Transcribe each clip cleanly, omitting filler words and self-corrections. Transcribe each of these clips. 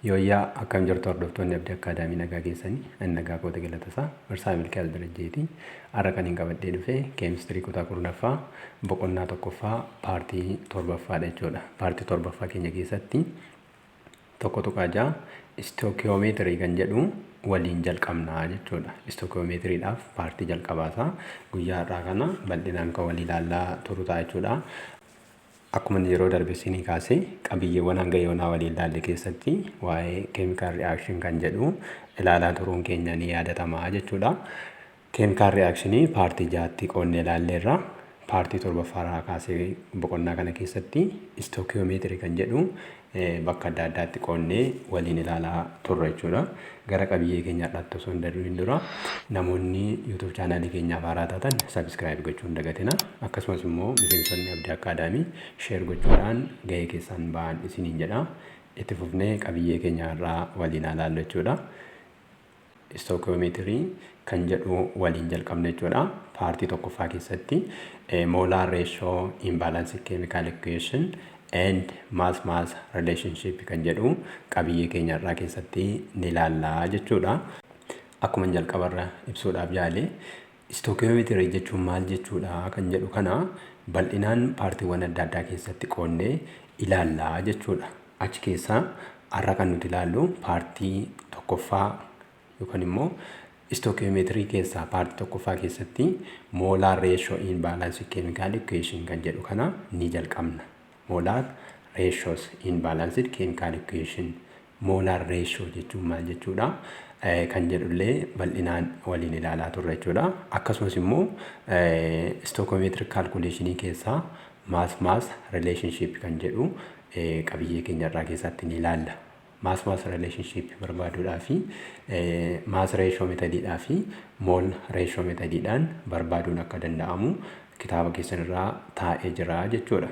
Yooyyaa akkam jirtu hordoftoonni Abdii Akkaadaamii nagaa keessanii ani nagaa koota galatasaa Marsaa Milkaa'el Darajjeetii har'a kan hin qabadhee dhufe keemistirii kutaa kurnaffaa boqonnaa tokkoffaa paartii torbaffaadha jechuudha. Paartii torbaffaa keenya keessatti tokko tuqaa ja'a istookiyoomeetirii kan jedhu waliin jalqabnaa jechuudha. Istookiyoomeetiriidhaaf paartii jalqabaasaa guyyaa har'aa kana bal'inaan kan walii ilaallaa turu ta'a jechuudha. Akkuma yeroo darbe isinii kaasee qabiyyeewwan hanga yoonaa waliin ilaalle keessatti waa'ee chemical reaction kan jedhu ilaalaa turuun keenya ni yaadatama jechuudha. Chemical reaction paartii ja'atti qoonnee ilaalleerra. Paartii torbaffaarraa kaasee boqonnaa kana keessatti istookiyoomeetirii kan jedhu bakka adda addaatti qoonnee waliin ilaalaa turre jechuudha. Gara qabiyyee keenyaadhaatti osoo hin darbiin dura namoonni YouTube chaanaalii keenyaaf haaraa taatan subscribe gochuu hin dagatina. Akkasumas immoo miseensonni Abdii Akkaadaamii share gochuudhaan gahee keessan ba'an isiniin jedha. Itti fufnee qabiyyee keenyaarraa waliin ilaallu jechuudha. Istookiyoomeetirii kan jedhu waliin jalqabne jechuudha. Paartii tokkoffaa keessatti molar ratio imbalance chemical equation and mass relationship kan jedhu qabiyyee keenyarraa keessatti ni ilaallaa jechuudha. Akkuma jalqabarra ibsuudhaaf yaale istookiyoomeetirii jechuun maal jechuudha kan jedhu kana bal'inaan paartiiwwan adda addaa keessatti qoonnee ilaallaa jechuudha. Achi keessaa har'a kan nuti ilaallu paartii tokkoffaa yookaan immoo istookiyoomeetirii keessaa paartii tokkoffaa keessatti molar ratio imbalance chemical equation kan jedhu kana ni jalqabna. Molar ratios imbalanced chemical equation. Molar ratio jechuun maal jechuudha kan jedhullee bal'inaan waliin ilaalaa turre jechuudha. Akkasumas immoo stoichiometric calculation keessaa mass relationship kan jedhu qabiyyee keenyarraa keessatti ni ilaalla. Mass relationship barbaaduudhaa fi mass ratio methodidhaa fi mol ratio methodidhaan barbaaduun akka danda'amu kitaaba keessanirraa taa'ee jira jechuudha.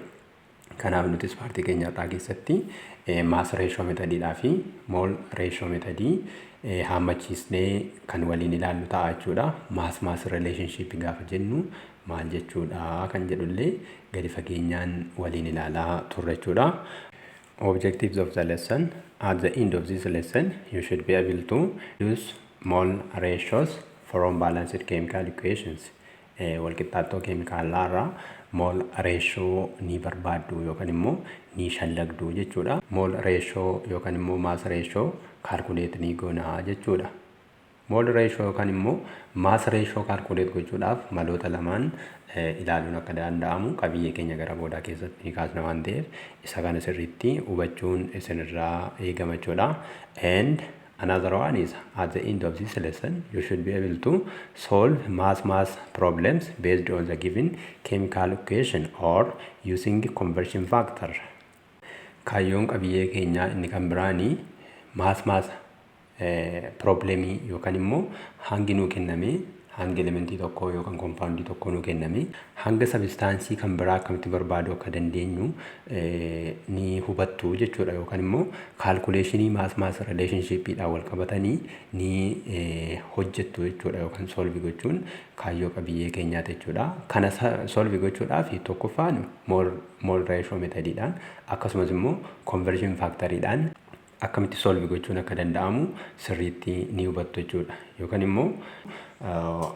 Kanaaf nutis paartii keenyarraa keessatti mass ratio methodidhaa fi mol ratio methodii hammachiisnee kan waliin ilaallu ta'a jechuudha. Mass relationship gaafa jennu maal jechuudha kan jedhullee gadi fageenyaan waliin ilaalaa turre jechuudha. Objectives of the lesson. At the end of this lesson, you should be able to use mol ratios from balanced chemical equations. Walqixxaattoo keemikaalaarraa mol ratio ni barbaaddu yookaan immoo ni shallagdu jechuudha. Mol ratio yookaan immoo mass ratio calculate ni goonaa jechuudha. Mol ratio yookaan immoo mass ratio calculate gochuudhaaf maloota lamaan ilaaluun akka danda'amu qabiyyee keenya gara boodaa keessatti ni kaasna waan ta'eef isa kana sirriitti hubachuun isinirraa eegama jechuudha. And another one is at the end of this lesson, you should be able to solve mass problems based on the given chemical equation or using conversion factor. Kaayyoon qabiyyee keenyaa inni kan biraanii mass problemii yookaan immoo hangi nuu kenname hangi elementii tokko yookaan kompaawundii tokko nuu kenname hanga sabistaansii kan biraa akkamitti barbaaduu akka dandeenyu ni hubattu jechuudha. Yookaan immoo kaalkuleeshinii mass relationshipidhaan wal qabatanii ni hojjettu jechuudha yookaan solve gochuun kaayyoo qabiyyee keenyaati jechuudha. Kana solve gochuudhaaf tokkoffaan mol ratio methodidhaan akkasumas immoo conversion factoridhaan akkamitti solve gochuun akka danda'amu sirriitti ni hubattu jechuudha. Yookaan immoo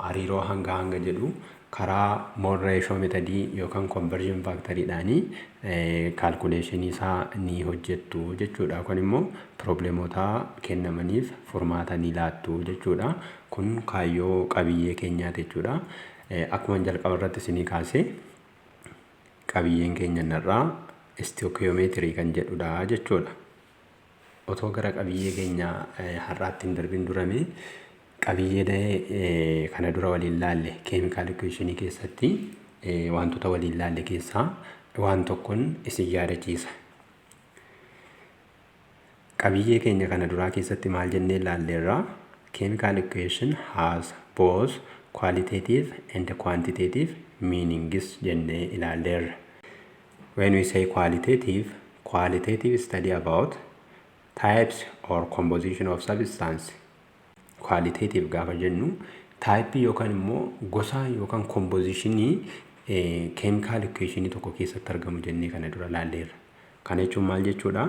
hariiroo hanga jedhu karaa mol ratio methodii yookaan conversion factoridhaanii calculationii isaa ni hojjettu jechuudha. Yookaan immoo probleemota kennamaniif furmaata ni laattu jechuudha. Kun kaayyoo qabiyyee keenyaati jechuudha. Akkuma jalqaba irratti isinii kaasee qabiyyeen keenyarraa istookiyoomeetirii kan jedhudha jechuudha. Otoo gara qabiyyee keenya har'aatti hin darbin durame qabiyyee kana dura waliin ilaalle chemical equation keessatti wantoota waliin ilaalle keessaa waan tokkoon isin yaadachiisa. Qabiyyee keenya kana duraa keessatti maal jennee ilaalleerra chemical equation has both qualitative and quantitative meanings jennee ilaalleerra. When we say qualitative study about types or composition of substance. Qualitative gaafa jennu type yookaan immoo gosa yookaan compositionii chemical equation tokko keessatti argamu jennee kana dura ilaalleerra. Kana jechuun maal jechuudha?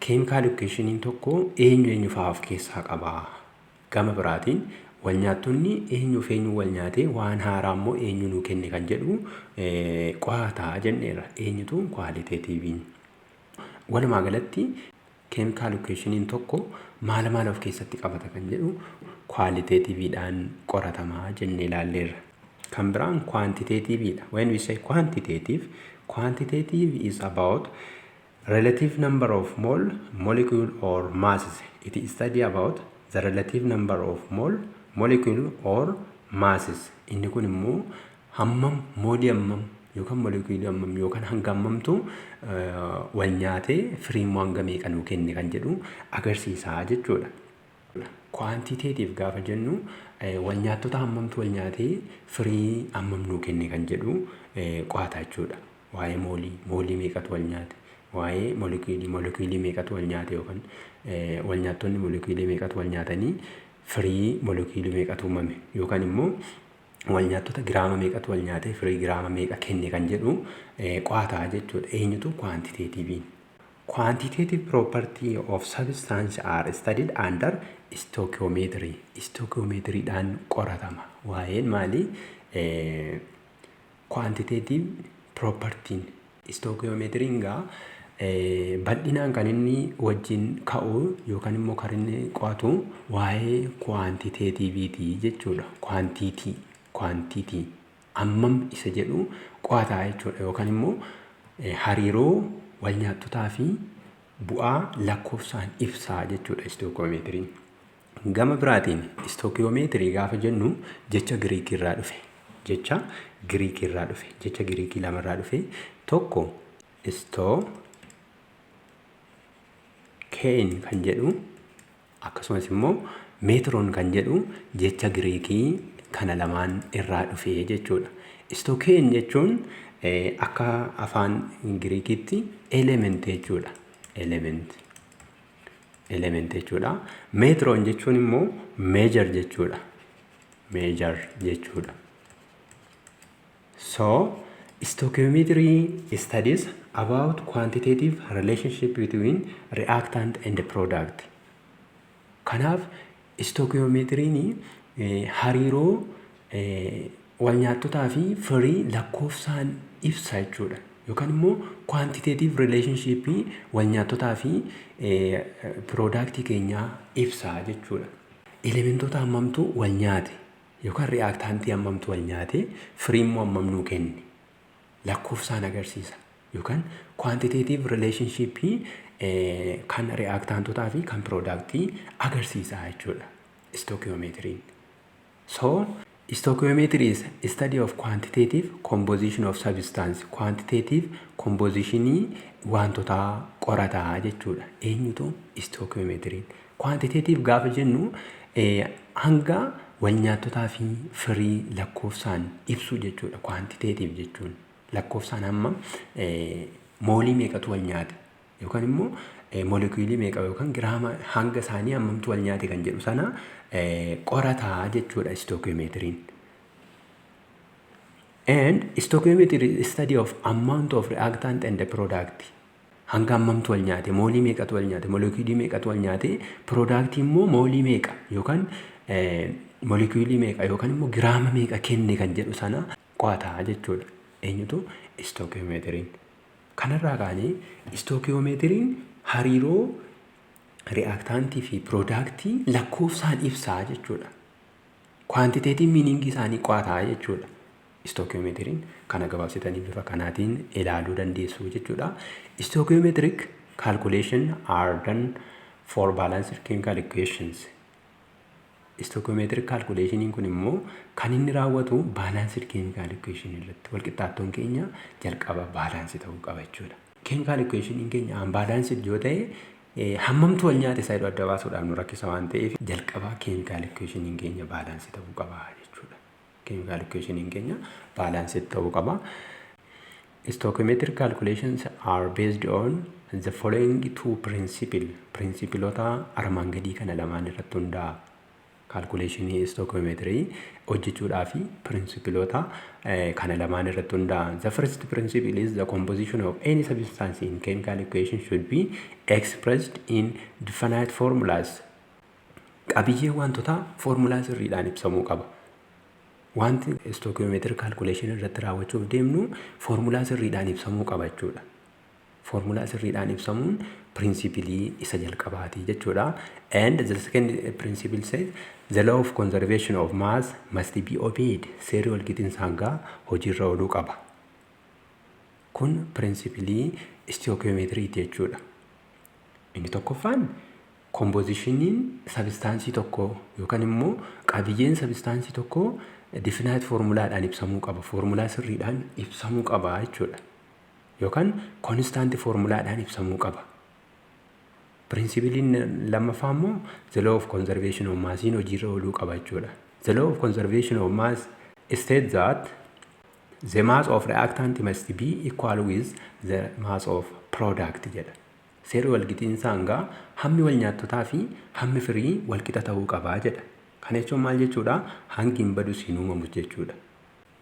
Chemical equation tokko eenyu fa'aa of keessaa qaba. Gama biraatiin wal nyaattonni eenyuuf eenyu wal nyaatee waan haaraa immoo eenyu nuu kenne kan jedhu qo'ataa jenneerra. Eenyutu qualitative. Walumaa galatti chemical equation tokko maal of keessatti qabata kan jedhu qualitativeedhaan qoratamaa jennee ilaalleerra. Kan biraan quantitativeedha. When we say quantitative is about relative number of mole, molecule or masses. It is study about the relative number of mole, molecule or masses. Inni kun immoo hammam moolii hammam yookaan molecuulii hammam yookaan hanga hammamtu wal nyaatee firii immoo hanga meeqa nuu kenne kan jedhu agarsiisaa jechuudha. Quantitative gaafa jennu wal nyaattota hammamtu wal nyaatee firii hammam nuu kenne kan jedhu qo'ataa jechuudha. Waa'ee moolii meeqatu wal nyaate, waa'ee molecuulii meeqatu wal nyaate yookaan wal nyaattonni molecuulii meeqatu wal nyaatanii firii molecuulii meeqatu uumame yookaan immoo wal nyaattota giraama meeqatu wal nyaatee firii giraama meeqa kenne kan jedhu qo'ataa jechuudha. Eenyutu quantitative. Quantitative property of substance are studied under stoichiometry. Stoichiometryidhaan qoratama. Waa'een maali? Quantitative property. Stoichiometry'n gaa bal'inaan kan inni wajjin ka'u yookaan immoo kan inni qo'atu waa'ee quantitativeeti jechuudha. Quantity hammam isa jedhu qo'ataa jechuudha yookaan immoo hariiroo wal nyaattotaa fi bu'aa lakkoofsaan ibsaa jechuudha stoichiometry'n. Gama biraatiin stoichiometry gaafa jennu jecha Giriikii irraa dhufe. Jecha Giriikii lamarraa dhufe. Tokko stoikein kan jedhu akkasumas immoo meetiroon kan jedhu jecha Giriikii kana lamaan irraa dhufe jechuudha. Stoikein jechuun akka afaan Giriikiitti element jechuudha. Element jechuudha. Meetiroon jechuun immoo measure jechuudha. So stoichiometry studies about quantitative relationship between reactant and product. Kanaaf stoichiometry'n hariiroo wal nyaattotaa fi firii lakkoofsaan ibsa jechuudha. Yookaan immoo quantitative relationship wal nyaattotaa fi productii keenyaa ibsa jechuudha. Elementoota hammamtu wal nyaate yookaan reactantii hammamtu wal nyaate firii immoo hammam nuu kenne lakkoofsaan agarsiisa. Yookaan quantitative relationship kan reactantotaa fi kan productii agarsiisa jechuudha stoichiometry'n. So stoichiometry is study of quantitative composition of substance. Quantitative compositionii wantoota qorataa jechuudha. Eenyutu stoichiometry'n. Quantitative gaafa jennu hanga wal nyaattotaa fi firii lakkoofsaan ibsu jechuudha. Quantitative jechuun lakkoofsaan hamma moolii meeqatu wal nyaate yookaan immoo molecuulii meeqa yookaan giraama hanga isaanii hammamtu wal nyaate kan jedhu sana qorataa jechuudha stoichiometry'n. And stoichiometry is study of amount of reactant and the product. Hanga hammamtu wal nyaate, moolii meeqatu wal nyaate, molecuulii meeqatu wal nyaate, productii immoo moolii meeqa yookaan molecuulii meeqa yookaan immoo giraama meeqa kenne kan jedhu sana qo'ataa jechuudha. Eenyutu stoichiometry'n. Kanarraa kaanee stoichiometry'n hariiroo reactantii fi productii lakkoofsaan ibsaa jechuudha. Quantitative meaning isaanii qo'ataa jechuudha. Stoichiometry'n kana gabaabsitanii bifa kanaatiin ilaaluu dandeessu jechuudha. Stoichiometric calculation are done for balanced chemical equations. Stoichiometric calculation kun immoo kan inni raawwatu balanced chemical equation irratti. Walqixxaattoon keenya jalqaba balance ta'uu qaba jechuudha. Chemical equation keenya unbalanced yoo ta'e hammamtu wal nyaate isaa adda baasuudhaaf nu rakkisa waan ta'eef jalqaba chemical equation keenya balance ta'uu qaba jechuudha. Chemical equation keenya balance ta'uu qaba. Stoichiometric calculations are based on the following two principles. Principloota armaan gadii kana lamaan irratti hundaa'a. Kaalkuleeshinii stookiyoomeetirii hojjechuudhaa fi pirinsipilota kana lamaan irratti hundaa'an. The first principle is the composition of any substance in chemical equation should be expressed in definite formulas. Qabiyyee wantoota foormulaa sirriidhaan ibsamuu qaba. Wanti stookiyoomeetirii kaalkuleeshinii irratti raawwachuuf deemnu foormulaa sirriidhaan ibsamuu qaba jechuudha. Foormulaa sirriidhaan ibsamuun pirinsipilii isa jalqabaati jechuudha. And the second principle says the law of conservation of mass must be obeyed. Seerri walqixxinsa hangaa hojiirra ooluu qaba. Kun pirinsipilii stookiyoomeetiriiti jechuudha. Inni tokkoffaan kompoozishiniin sabistaansii tokko yookaan immoo qabiyyeen sabistaansii tokko definite formulaadhaan ibsamuu qaba. Foormulaa sirriidhaan ibsamuu qaba jechuudha. Yookaan constant formulaadhaan ibsamuu qaba. Pirinsipiliin lammaffaa immoo the law of conservation of massiin hojiirra ooluu qaba jechuudha. The law of conservation of mass states that the mass of reactant must be equal with the mass of product jedha. Seerri walqixxinsa hangaa hammi wal nyaattotaa fi hammi firii walqixa ta'uu qabaa jedha. Kana jechuun maal jechuudha? Hangi hin badu siin uumamu jechuudha.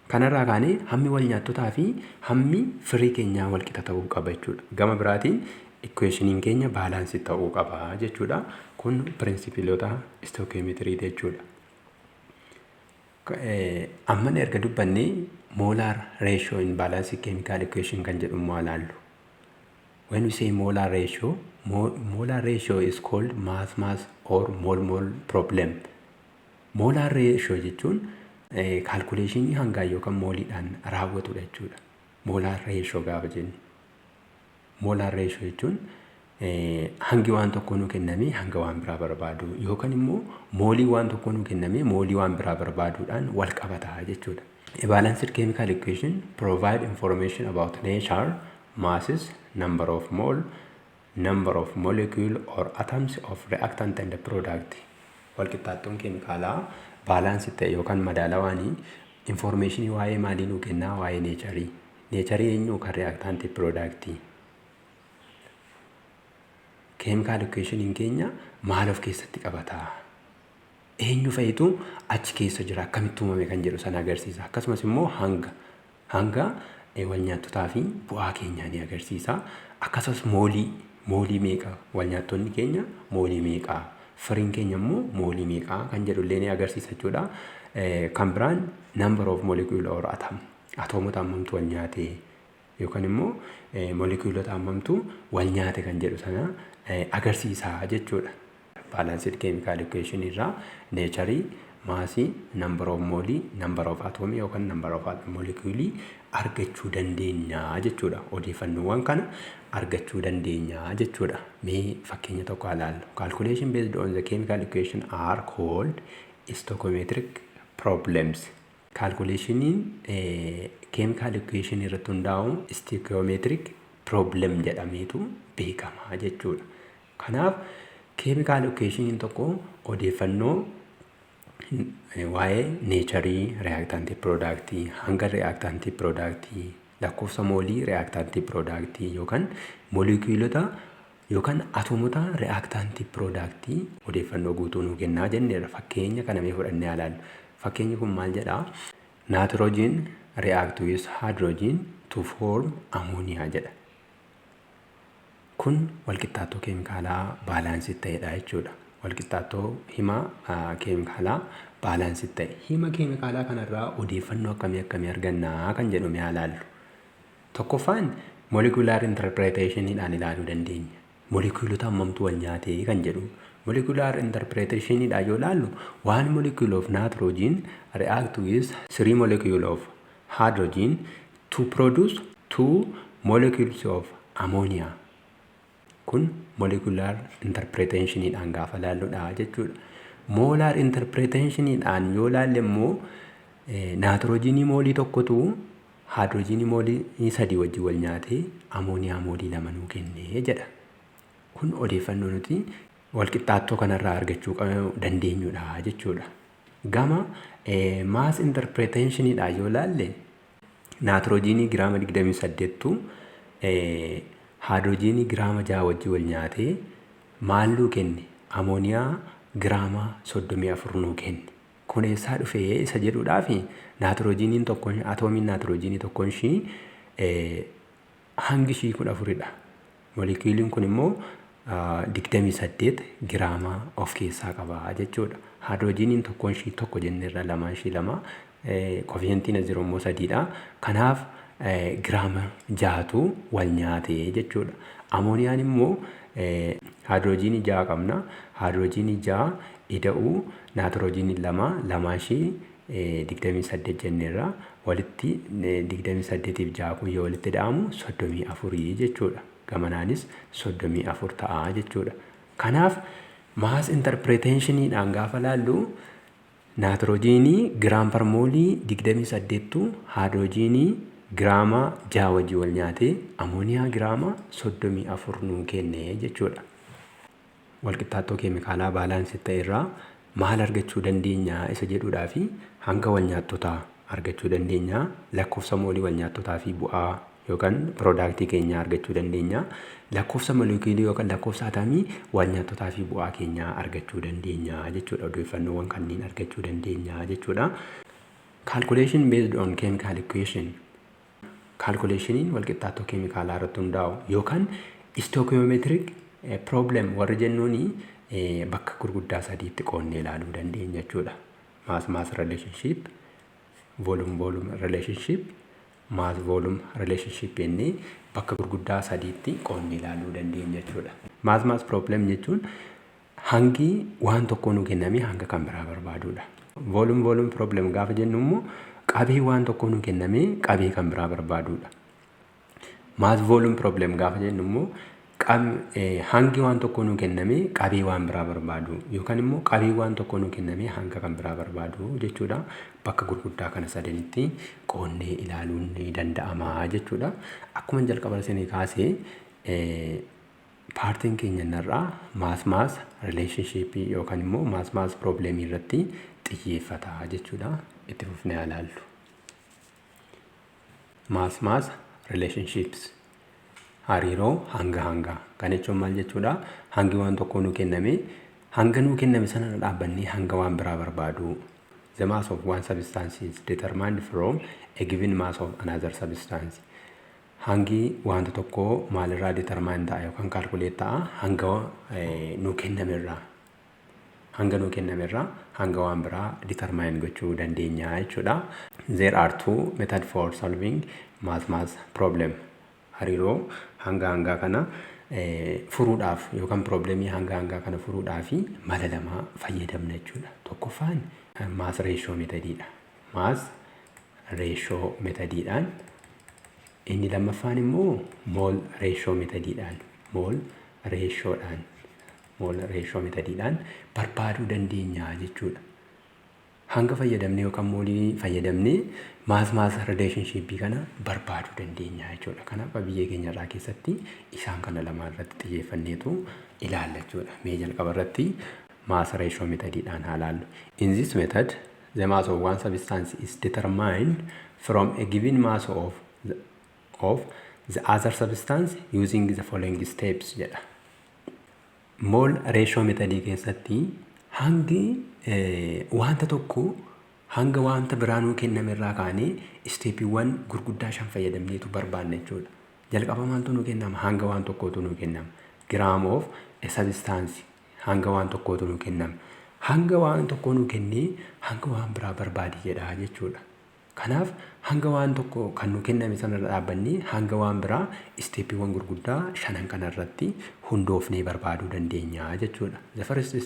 Kanarraa kaanee hammi wal nyaattotaa fi hammi firii keenyaa walqixa ta'uu qaba jechuudha. Gama biraatiin equationin keenya baalaansii ta'uu qaba jechuudha. Kun pirinsipilota stookiyoomeetirii jechuudha. Amma erga dubbannee molar ratio in balanced chemical equation kan jedhu immoo ilaallu. When we say molar ratio is called mass or mole problem. Molar ratio jechuun kaalkuleeshinii hangaa yookaan mooliidhaan raawwatudha jechuudha. Molar ratio gaafa jennu. Molar ratio jechuun hangi waan tokko nu kenname hanga waan biraa barbaadu yookaan immoo moolii waan tokko nu kenname moolii waan biraa barbaaduudhaan wal qabataa jechuudha. A balanced chemical equation provide information about nature, masses, number of mole, number of molecule or atoms of reactant and product. Walqixxaattoon keemikaalaa baalaansii ta'e yookaan madaalawaanii informationii waa'ee maalii nu kennaa? Waa'ee neecharii. Neecharii eenyu? Kan reactant product. Chemical equation keenya maal of keessatti qabata? Eenyu fa'itu achi keessa jira? Akkamitti uumame kan jedhu sana agarsiisa. Akkasumas immoo hanga wal nyaattotaa fi bu'aa keenyaa ni agarsiisa. Akkasumas moolii meeqa? Wal nyaattonni keenya moolii meeqa? Firiin keenya immoo moolii meeqa kan jedhu illee ni agarsiisa jechuudha. Kan biraan number of molecule or atom. Atoomota hammamtu wal nyaate yookaan immoo molecuulota hammamtu wal nyaate kan jedhu sana agarsiisa jechuudha. Balanced chemical equation irraa nature, maasii, number of moolii, number of atomii yookaan number of molecuulii argachuu dandeenya jechuudha. Odeeffannoowwan kana argachuu dandeenya jechuudha. Mee fakkeenya tokko ilaallu. Calculation based on the chemical equation are called stoichiometric problems. Calculationiin chemical equation irratti hundaa'u stoichiometric problem jedhameetu beekama jechuudha. Kanaaf chemical equation tokko odeeffannoo waa'ee neecharii reactant product, hanga reactant product, lakkoofsa moolii reactant product yookaan molecuulota yookaan atomota reactant product odeeffannoo guutuu nu kennaa jenneerra. Fakkeenya kana mee fudhannee ilaallu. Fakkeenyi kun maal jedhaa? Nitrogen react with hydrogen to form ammonia jedha. Kun walqixxaattoo keemikaalaa baalaansii ta'edha jechuudha. Walqixxaattoo hima keemikaalaa baalaansii ta'e. Hima keemikaalaa kanarraa odeeffannoo akkamii argannaa kan jedhu mee ilaallu. Tokkoffaan molecular interpretationiidhaan ilaaluu dandeenya. Molecuulota hammamtu wal nyaate kan jedhu. Molecular interpretationiidhaan yoo ilaallu one molecule of nitrogen react with 3 molecule of hydrogen to produce 2 molecules of ammonia. Kun molecular interpretationiidhaan gaafa ilaalludha jechuudha. Molar interpretationiidhaan yoo ilaalle immoo nitrogenii moolii tokkotu hydrogenii moolii 3 wajjin wal nyaatee ammooniyaa moolii 2 nuu kennee jedha. Kun odeeffannoo nuti walqixxaattoo kanarraa argachuu dandeenyudha jechuudha. Gama mass interpretationiidhaan yoo ilaalle nitrogenii giraama 28tu hydrogenii giraama 6 wajjin wal nyaatee maal nuu kenne? Ammooniyaa giraama 34 nuu kenni. Kun eessaa dhufee isa jedhuudhaaf naatiroojiiniin tokkoon atoomiin naatiroojiinii tokkoon ishii hangi ishii 14dha. Moolekiyuuliin kun immoo 28 giraama of keessaa qaba jechuudha. Haayidroojiiniin tokkoon ishii tokko jenneerra lamaan ishii lama. Kofiyantiin as jiru immoo 3dha. Kanaaf giraama 6tu wal nyaate jechuudha. Amooniyaan immoo haayidroojiinii 6 qabna. Haayidroojiinii 6 ida'uu naatiroojiinii 2 lamaan ishii 28 jenneerra. Walitti 28 fi 6 kun yoo walitti ida'amu 34 jechuudha. Gamanaanis 34 ta'a jechuudha. Kanaaf maas interpreteeshiniidhaan gaafa laallu naatiroojiinii giraam par moolii 28tu haayidroojiinii giraama 6 wajjin wal nyaatee amooniyaa giraama 34 nuu kenne jechuudha. Walqixxaattoo keemikaalaa baalaansii ta'e irraa maal argachuu dandeenya isa jedhuudhaa fi hanga wal nyaattotaa argachuu dandeenya. Lakkoofsa moolii wal nyaattotaa fi bu'aa yookaan piroodaaktii keenyaa argachuu dandeenya. Lakkoofsa moolekiyuulii yookaan lakkoofsa atamii wal nyaattotaa fi bu'aa keenyaa argachuu dandeenya jechuudha. Odeeffannoowwan kanneen argachuu dandeenya jechuudha. Calculation based on chemical equation. Calculationiin walqixxaattoo keemikaalaa irratti hundaa'u yookaan stoichiometric problem warri jennuuni bakka gurguddaa sadiitti qoonnee ilaaluu dandeenya jechuudha. Mass relationship, volume relationship, mass volume relationship jennee bakka gurguddaa sadiitti qoonnee ilaaluu dandeenya jechuudha. Mass problem jechuun hangi waan tokko nuu kenname hanga kan biraa barbaadudha. Volume problem gaafa jennu immoo qabee waan tokko nuu kenname qabee kan biraa barbaadudha. Mass volume problem gaafa jennu immoo hangi waan tokko nuu kenname qabee waan biraa barbaadu yookaan immoo qabee waan tokko nuu kenname hanga kan biraa barbaadu jechuudha. Bakka gurguddaa kana sadanitti qoonnee ilaaluun ni danda'ama jechuudha. Akkuma jalqaba isinii kaasee paartiin keenya irraa maas relationship yookaan immoo maas problem irratti xiyyeeffata jechuudha. Itti fufnee ilaallu. Maas relationships. Hariiroo hanga kan jechuun maal jechuudha? Hangi waan tokko nuu kenname hanga nuu kenname sana dhaabbannee hanga waan biraa barbaadu. The mass of one substance is determined from a given mass of another substance. Hangi wanta tokko maalirraa determine ta'a yookaan calculate ta'a hanga nuu kennamerraa. Hanga nuu kennamerraa hanga waan biraa determine gochuu dandeenya jechuudha. There are two methods for solving mass problem. Hariiroo hanga kana furuudhaaf yookaan problemii hanga kana furuudhaaf mala lama fayyadamna jechuudha. Tokkoffaan mass ratio methodidha. Mass ratio methodidhaan inni lammaffaan immoo mole ratio methodidhaan mole ratio methodidhaan barbaaduu dandeenya jechuudha. Hanga fayyadamne yookaan moolii fayyadamne maas relationship kana barbaaduu dandeenya jechuudha. Kanaaf biyya keenya irraa keessatti isaan kana lama irratti xiyyeeffanneetu ilaalla jechuudha. Mee jalqaba irratti mass ratio methodidhaan haa ilaallu. In this method, the mass of one substance is determined from a given mass of the other substance using the following steps jedha. Mole ratio methodii keessatti hangi wanta tokko hanga wanta biraanuu kennamerraa kaanee isteepiiwwan gurguddaa 5 fayyadamneetu barbaanna jechuudha. Jalqaba maaltu nuu kennama? Hanga waan tokkootu nuu kennama. Gram of a substance hanga waan tokkootu nuu kennama. Hanga waan tokkoo nuu kennee hanga waan biraa barbaadi jedha jechuudha. Kanaaf hanga waan tokko kan nuu kenname sana dhaabbannee hanga waan biraa isteepiiwwan gurguddaa 5 kanarratti hundoofnee barbaaduu dandeenya jechuudha. The first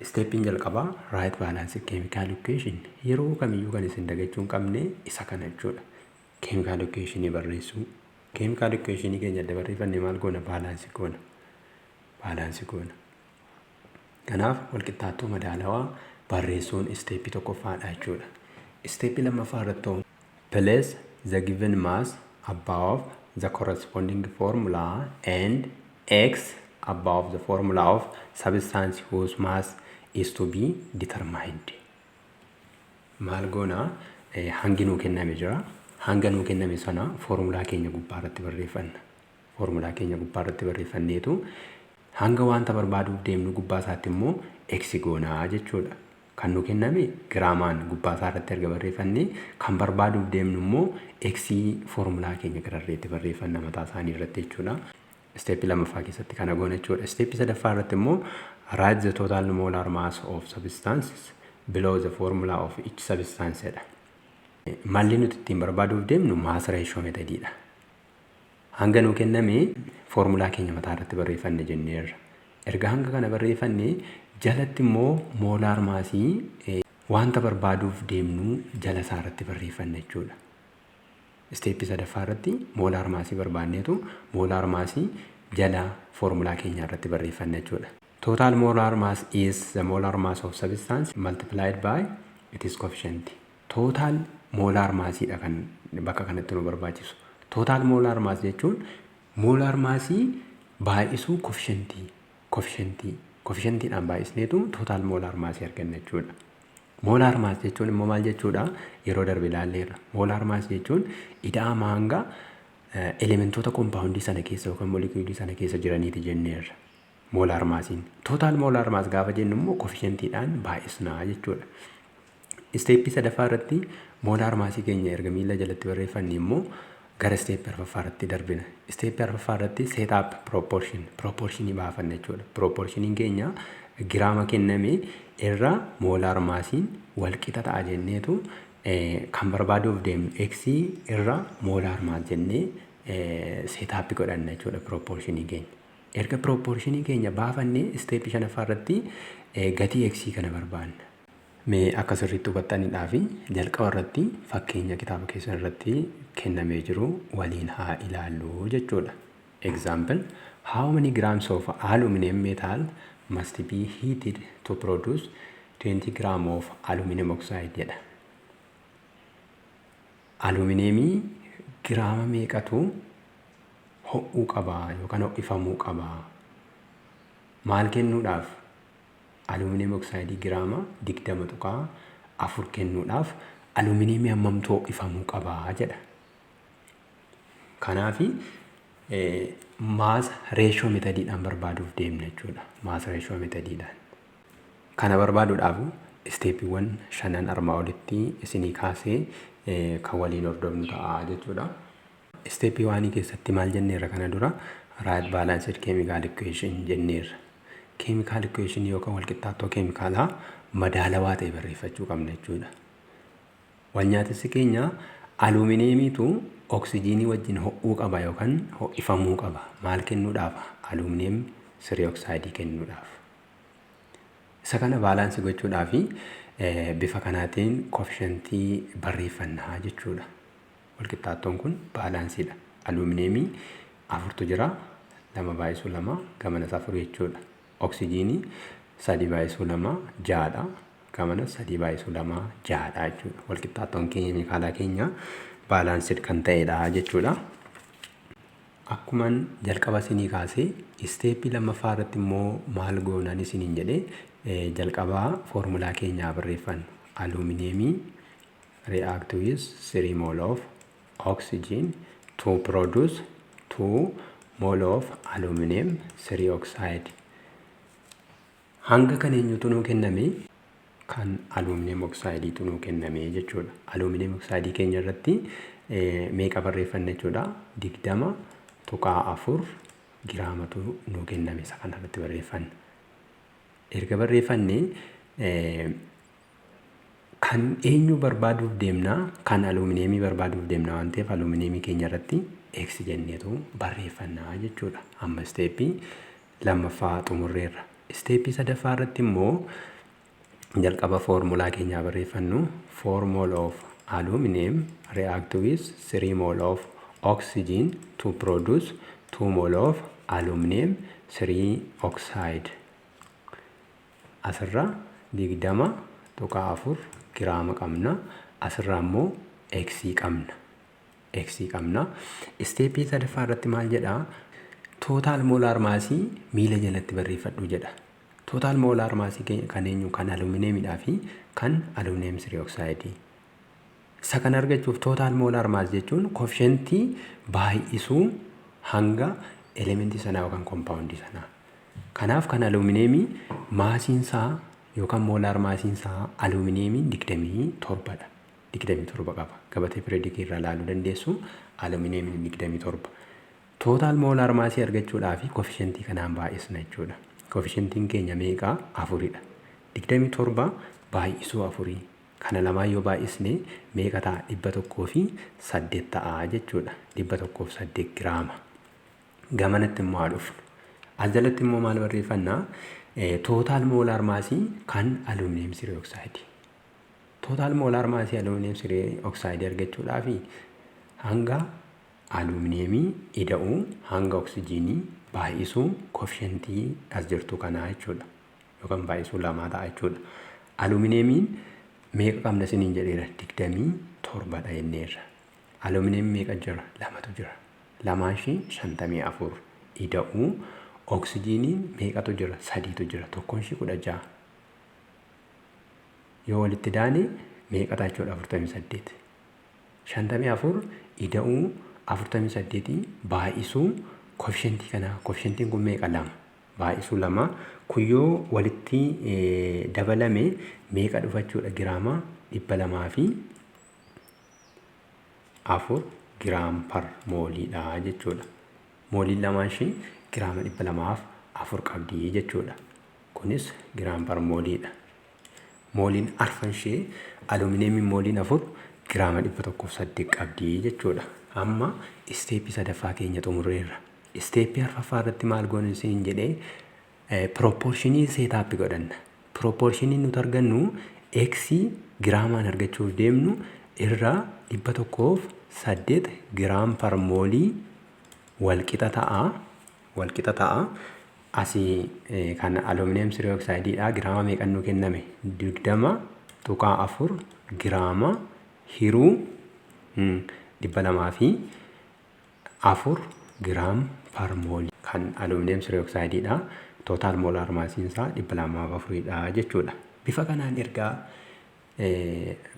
Stepin jalqabaa right balance chemical equation yeroo kamiyyuu kan isin dagachuun qabne isa kana jechuudha. Chemical equation barreessuu. Chemical equation keenya adda barreeffannee maal goona? Balance goona. Kanaaf walqixxaattoo madaalawaa barreessuun step tokkoffaadha jechuudha. Step lammaffaa irratti place the given mass above the corresponding formula and x above the formula of substance whose mass is to be determined. Maal goona? Hangi nuu kenname jira. Hanga nuu kenname sana formulaa keenya gubbaa irratti barreeffanna. Formulaa keenya gubbaa irratti barreeffanneetu hanga wanta barbaaduuf deemnu gubbaa isaatti immoo x goonaa jechuudha. Kan nu kenname giraamaan gubbaa isaa irratti erga barreeffannee kan barbaaduuf deemnu immoo x foormulaa keenya gararreetti barreeffanna mataa isaanii irratti jechuudha. Steepii lammaffaa keessatti kana goona jechuudha. Steepii sadaffaa irratti immoo write the total molar mass of substances below the formula of each substance jedha. Malli nuti ittiin barbaaduuf deemnu mass ratio methodidha. Hanga nu kenname foormulaa keenya mataa irratti barreeffanne jenneerra. Erga hanga kana barreeffanne jalatti immoo molar maasii wanta barbaaduuf deemnu jala isaa irratti barreeffanne jechuudha. Steepii sadaffaa irratti molar maasii barbaanneetu molar maasii jala foormulaa keenya irratti barreeffanne jechuudha. Total molar mass is the molar mass of substance multiplied by its coefficient. Total molar massiidha kan bakka kanatti nu barbaachisu. Total molar mass jechuun molar maasii baay'isuu coefficientiidhaan baay'isneetu total molar maasii arganna jechuudha. Molar mass jechuun immoo maal jechuudha? Yeroo darbe ilaalleerra. Molar mass jechuun ida'ama hanga elementoota kompaawundii sana keessa yookaan molekiyulii sana keessa jiraniiti jenneerra. Molar massiin. Total molar mass gaafa jennu immoo coefficientiidhaan baay'isnaa jechuudha. Steepii sadaffaa irratti molar maasii keenya erga miila jalatti barreeffanne immoo gara steepii arfaffaa irratti darbina. Steepii arfaffaa irratti set up proportionii baafanna jechuudha. Proportioniin keenya giraama kenname irra molar maasiin wal qixa ta'a jenneetu kan barbaaduuf deemnu x irra molar maas jennee set up godhanna jechuudha proportionii keenya. Erga proportionii keenya baafannee steepii shanaffaa irratti gatii x kana barbaanna. Mee akka sirriitti hubattaniidhaa fi jalqaba irratti fakkeenya kitaaba keessan irratti kennamee jiru waliin haa ilaallu jechuudha. Example, how many grams of aluminum metal must be heated to produce 20 gram of aluminum oxide jedha. Aluminiyemii giraama meeqatu ho'uu qabaa yookaan ho'ifamuu qabaa? Maal kennuudhaaf? Aluminiyem oxide giraama 20.4 kennuudhaaf aluminiyemii hammamtu ho'ifamuu qabaa jedha. Kanaafi mass ratio methodidhaan barbaaduuf deemna jechuudha. Mass ratio methodidhaan. Kana barbaaduudhaaf steepiiwwan shanan armaa olitti isinii kaasee kan waliin hordofnu ta'a jechuudha. Steepii waanii keessatti maal jenneerra kana dura right balanced chemical equation jenneerra. Chemical equation yookaan walqixxaattoo keemikaalaa madaalawaa ta'e barreeffachuu qabna jechuudha. Walnyaatissi keenya aluminiyemiitu oksijiinii wajjin ho'uu qaba yookaan ho'ifamuu qaba. Maal kennuudhaaf? Aluminiyem sirii oksayidii kennuudhaaf. Isa kana baalaansii gochuudhaaf bifa kanaatiin koefishiyentii barreeffannaa jechuudha. Walqixxaattoon kun baalaansiidha. Aluminiyemii 4tu jira, 2/2 gamana 4 jechuudha. Oksijiinii 3/2 6dha, gamana 3/2 6dha jechuudha. Walqixxaattoon keemikaalaa keenya baalaansiid kan ta'edha jechuudha. Akkuman jalqaba isinii kaasee steepii lammaffaa irratti immoo maal goonaan isiniin jedhee jalqabaa foormulaa keenyaa barreeffannu. Aluminiyemii react with 3 mole of oxygen to produce 2 mole of aluminum 3 oxide. Hanga kan eenyutu nuu kenname? Kan aluminum oxide nuu kenname jechuudha. Aluminum oxide keenya irratti meeqa barreeffanne jechuudha? 20.4 giraamatu nuu kenname. Isa kana irratti barreeffanne. Erga barreeffanne kan eenyu barbaaduuf deemna? Kan aluminiyemii barbaaduuf deemna waan ta'eef aluminiyemii keenya irratti x jenneetu barreeffannaa jechuudha. Amma steepii lammaffaa xumurreerra. Steepii sadaffaa irratti immoo jalqaba foormulaa keenyaa barreeffannu 4 mole of aluminum react with 3 mole of oxygen to produce 2 mole of aluminum 3 oxide. Asirra 20.4 giraama qabna. Asirraa immoo x qabna. Steepii sadaffaa irratti maal jedhaa? Total molar maasii miila jalatti barreeffadhu jedha. Total molar maasii kan eenyu? Kan aluminiyemiidhaa fi kan aluminiyem sirii oksayidii. Isa kan argachuuf total molar maas jechuun koefishiyentii baay'isuu hanga elementii sanaa yookaan kompaawundii sanaa. Kanaaf kan alumineemii maasiinsaa yookaan moolaar maasiinsaa alumineemiin 27dha. 27 qaba. Gabatee piriyoodikii irraa ilaaluu dandeessu alumineemiin 27. Tootaal moolaar maasii argachuudhaaf koefishentii kanaan baay'isna jechuudha. Koefishentiin keenya meeqa? 4dha. 27 baay'isuu 4. Kana lamaan yoo baay'isne meeqa ta'a? 108 ta'a jechuudha. 108 giraama. Gamanatti immoo haa dhufnu. As jalatti immoo maal barreeffannaa? Tootaal moolaar maasii kan alumineem siree oksaayidii. Tootaal moolaar maasii alumineem siree oksaayidii argachuudhaaf hanga alumineemii ida'uu hanga oksijiinii baay'isuu koefishentii as jirtu kanaa jechuudha. Yookaan baay'isuu 2 ta'a jechuudha. Alumineemiin meeqa qabna isiniin jedheera? 27dha jenneerra. Alumineemii meeqa jira? 2tu jira. 254 ida'uu oksijiiniin meeqatu jira? 3tu jira. Tokkoon ishii 16. Yoo walitti daane meeqa jechuudha? 48. 54 ida'uu 48 baay'isuu koefishentii kanaa. Koefishentiin kun meeqa? 2. Baay'isuu 2. Kun yoo walitti dabalame meeqa dhufa jechuudha? Giraama 204 giraam par mooliidha jechuudha. Mooliin lamaan ishii giraama 204 qabdi jechuudha. Kunis giraam par mooliidha. Mooliin arfan ishee alumineemiin mooliin 4 giraama 108 qabdi jechuudha. Amma isteeppii sadaffaa keenya xumurreerra. Isteeppii arfaffaa irratti maal goona isiniin jedhee pirooporshinii seetaappii godhanna. Pirooporshinii nuti argannu x giraamaan argachuuf deemnu irraa 108 giraam par moolii walqixa ta'a. Asii kan alumineem siree oksaayidiidha. Giraama meeqan nuu kenname? 20.4 giraama hiruu 204 giraam par moolii kan alumineem siree oksaayidiidha. Tootaal moolaar maasiinsaa 204dha jechuudha. Bifa kanaan ergaa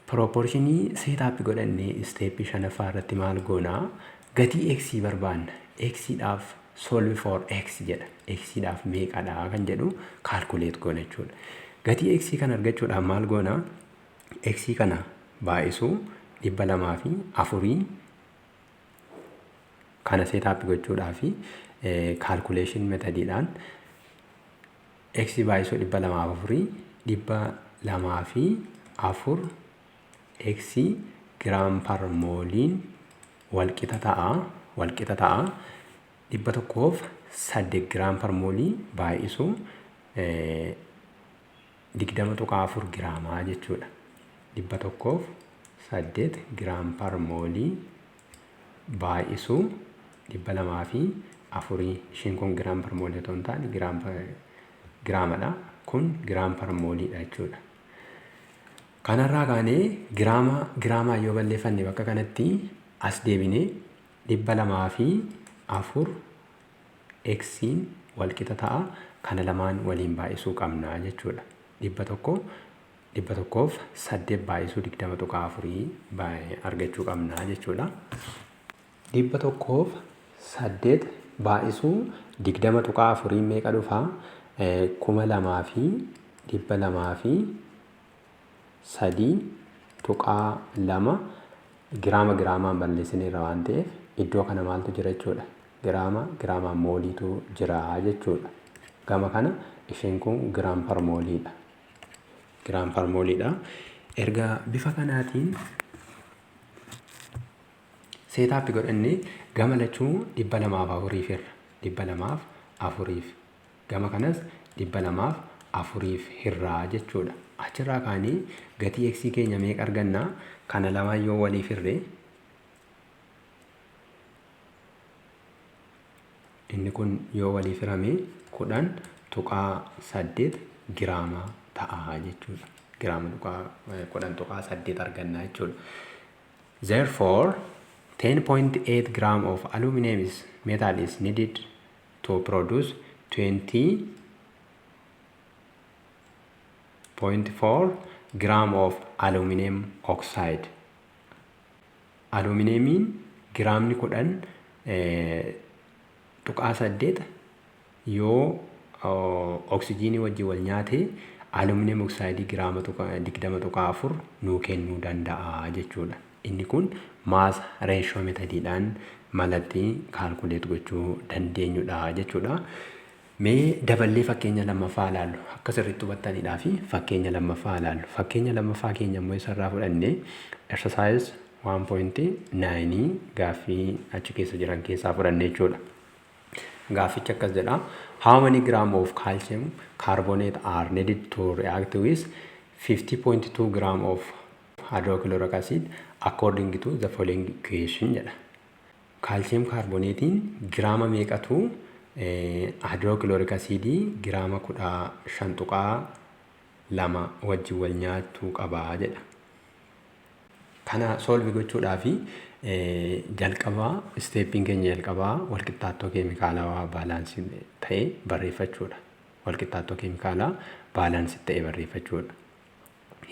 pirooporshinii seetaappii godhannee isteeppii 5ffaa irratti maal goonaa? Gatii x barbaanna. X'dhaaf solve for x jedha. X'dhaaf meeqadha kan jedhu kaalkuleet goona jechuudha. Gatii x kan argachuudhaaf maal goonaa? X kana baay'isuu 204 kana seetaappii gochuudhaaf kaalkuleeshin metodiidhaan x baay'isuu 204 x giraam par mooliin walqixa ta'a 108 giraam par moolii baay'isuu 20.4 giraamaa jechuudha. 108 giraam par moolii baay'isuu 204 ishiin kun giraam par moolii otoo hin taane giraamadha. Kun giraam par mooliidha jechuudha. Kanarraa kaanee giraamaa yoo balleeffanne bakka kanatti as deebinee 204 x'n walqixa ta'a. Kana lamaan waliin baay'isuu qabna jechuudha. 108 baay'isuu 20.4 argachuu qabna jechuudha. 108 baay'isuu 20.4 meeqa dhufaa? 2,203.2 giraamaan balleessineerra waan ta'eef iddoo kana maaltu jira jechuudha? Giraamaan mooliitu jira jechuudha. Gama kana isheen kun giraam par mooliidha. Erga bifa kanaatiin seetaappii godhannee gama lachuu 204 irra 204 gama kanas 204 irraa jechuudha. Achirraa kaanii gatii x keenya meeqa argannaa? Kana lamaan yoo waliif hirree inni kun yoo waliif hirame 10.8 giraama ta'a jechuudha. Giraama 10.8 argannaa jechuudha. Therefore 10.8 gram of aluminum metal is needed to produce 20.4 gram of aluminum oxide. Aluminemiin giraamni 10.8 yoo oksijiinii wajjin wal nyaatee aluminiyam oksaayidii giraama 20.4 nuu kennuu danda'a jechuudha. Inni kun maas reeshoo metadiidhaan malatti kaalkuleet gochuu dandeenyudha jechuudha. Mee daballee fakkeenya lammaffaa ilaallu akka sirriitti hubattaniidhaa fi fakkeenya lammaffaa ilaallu. Fakkeenya lammaffaa keenya immoo isarraa fudhannee exercise 1.9 gaaffii achi keessa jiran keessaa fudhannee jechuudha. Gaaffichi akkas jedha. How many gram of calcium carbonate are needed to react with 50.2 gram of hydrochloric acid according to the following equation jedha. Calcium carbonatein giraama meeqatu hydrochloric acid giraama 15.2 wajjin wal nyaachuu qabaa jedha. Kana solve gochuudhaaf jalqabaa steeppiin keenya jalqabaa walqixxaattoo keemikaalawaa baalaansii ta'e barreeffachuudha. Walqixxaattoo keemikaalaa baalaansii ta'e barreeffachuudha.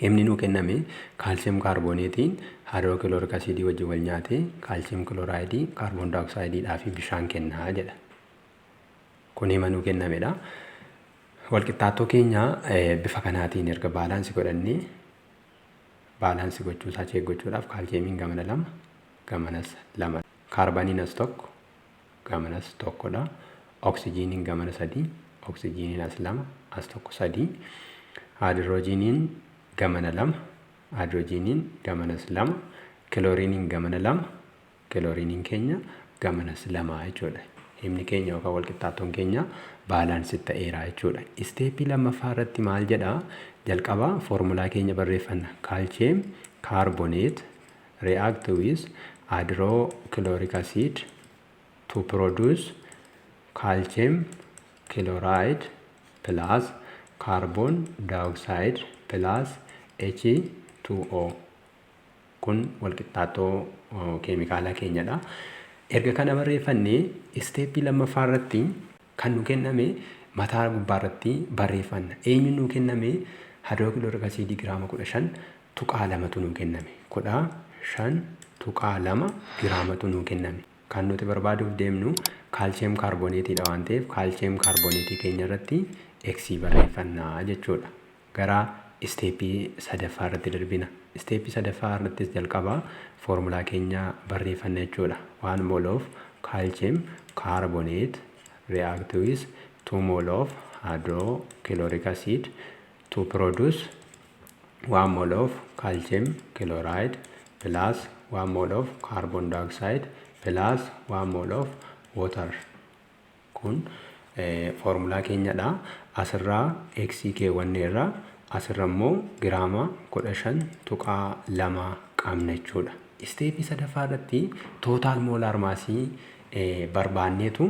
Himni nuu kenname kaalsiyam kaarbooneetiin hydrochloric acid wajjin wal nyaatee kaalsiyam kloraayidii kaarboon daayoksaayidiidhaa fi bishaan kennaa jedha. Kun hima nuu kennamedha. Walqixxaattoo keenya bifa kanaatiin erga baalaansii godhannee baalaansii gochuusaa cheek gochuudhaaf kaalsiyamiin gamana 2 gamanas 2 kaarbaniin as tokko gamanas tokkodha. Oksijiiniin gamana 3 oksijiiniin as 2 as tokko 3 haayidrojiiniin gamana 2 haayidrojiiniin gamanas 2 kilooriiniin gamana 2 kilooriiniin keenya gamanas 2 jechuudha. Himni keenya yookaan walqixxaattoon keenya baalaansii ta'eera jechuudha. Isteeppii lammaffaa irratti maal jedhaa? Jalqabaa foormulaa keenya barreeffanna. Calcium carbonate react with hydrochloric acid to produce calcium chloride plus carbon dioxide plus H2O. Kun walqixxaattoo keemikaalaa keenyadha. Erga kana barreeffannee isteeppii lammaffaa irratti kan nu kenname mataa gubbaa irratti barreeffanna. Eenyu nu kenname? Hydrochloric acid giraama 15.2 nu kenname. 15.2 giraamatu nu kenname. Kan nuti barbaaduuf deemnu kaalsiyam kaarbooneetiidha waan ta'eef kaalsiyam kaarbooneetii keenya irratti X barreeffannaa jechuudha. Gara isteeppii sadaffaa irratti darbina. Isteeppii sadaffaa irrattis jalqabaa foormulaa keenya barreeffanna jechuudha. 1 mole of calcium carbonate react with 2 mole of hydrochloric acid to produce 1 mole of calcium chloride plus 1 mole of carbon dioxide plus 1 mole of water. Kun foormulaa keenyadha. Asirraa X keewwanneerra asirra immoo giraama 15.2 qabna jechuudha. Isteeppii sadaffaa irratti tootaal moolaar maasii barbaanneetu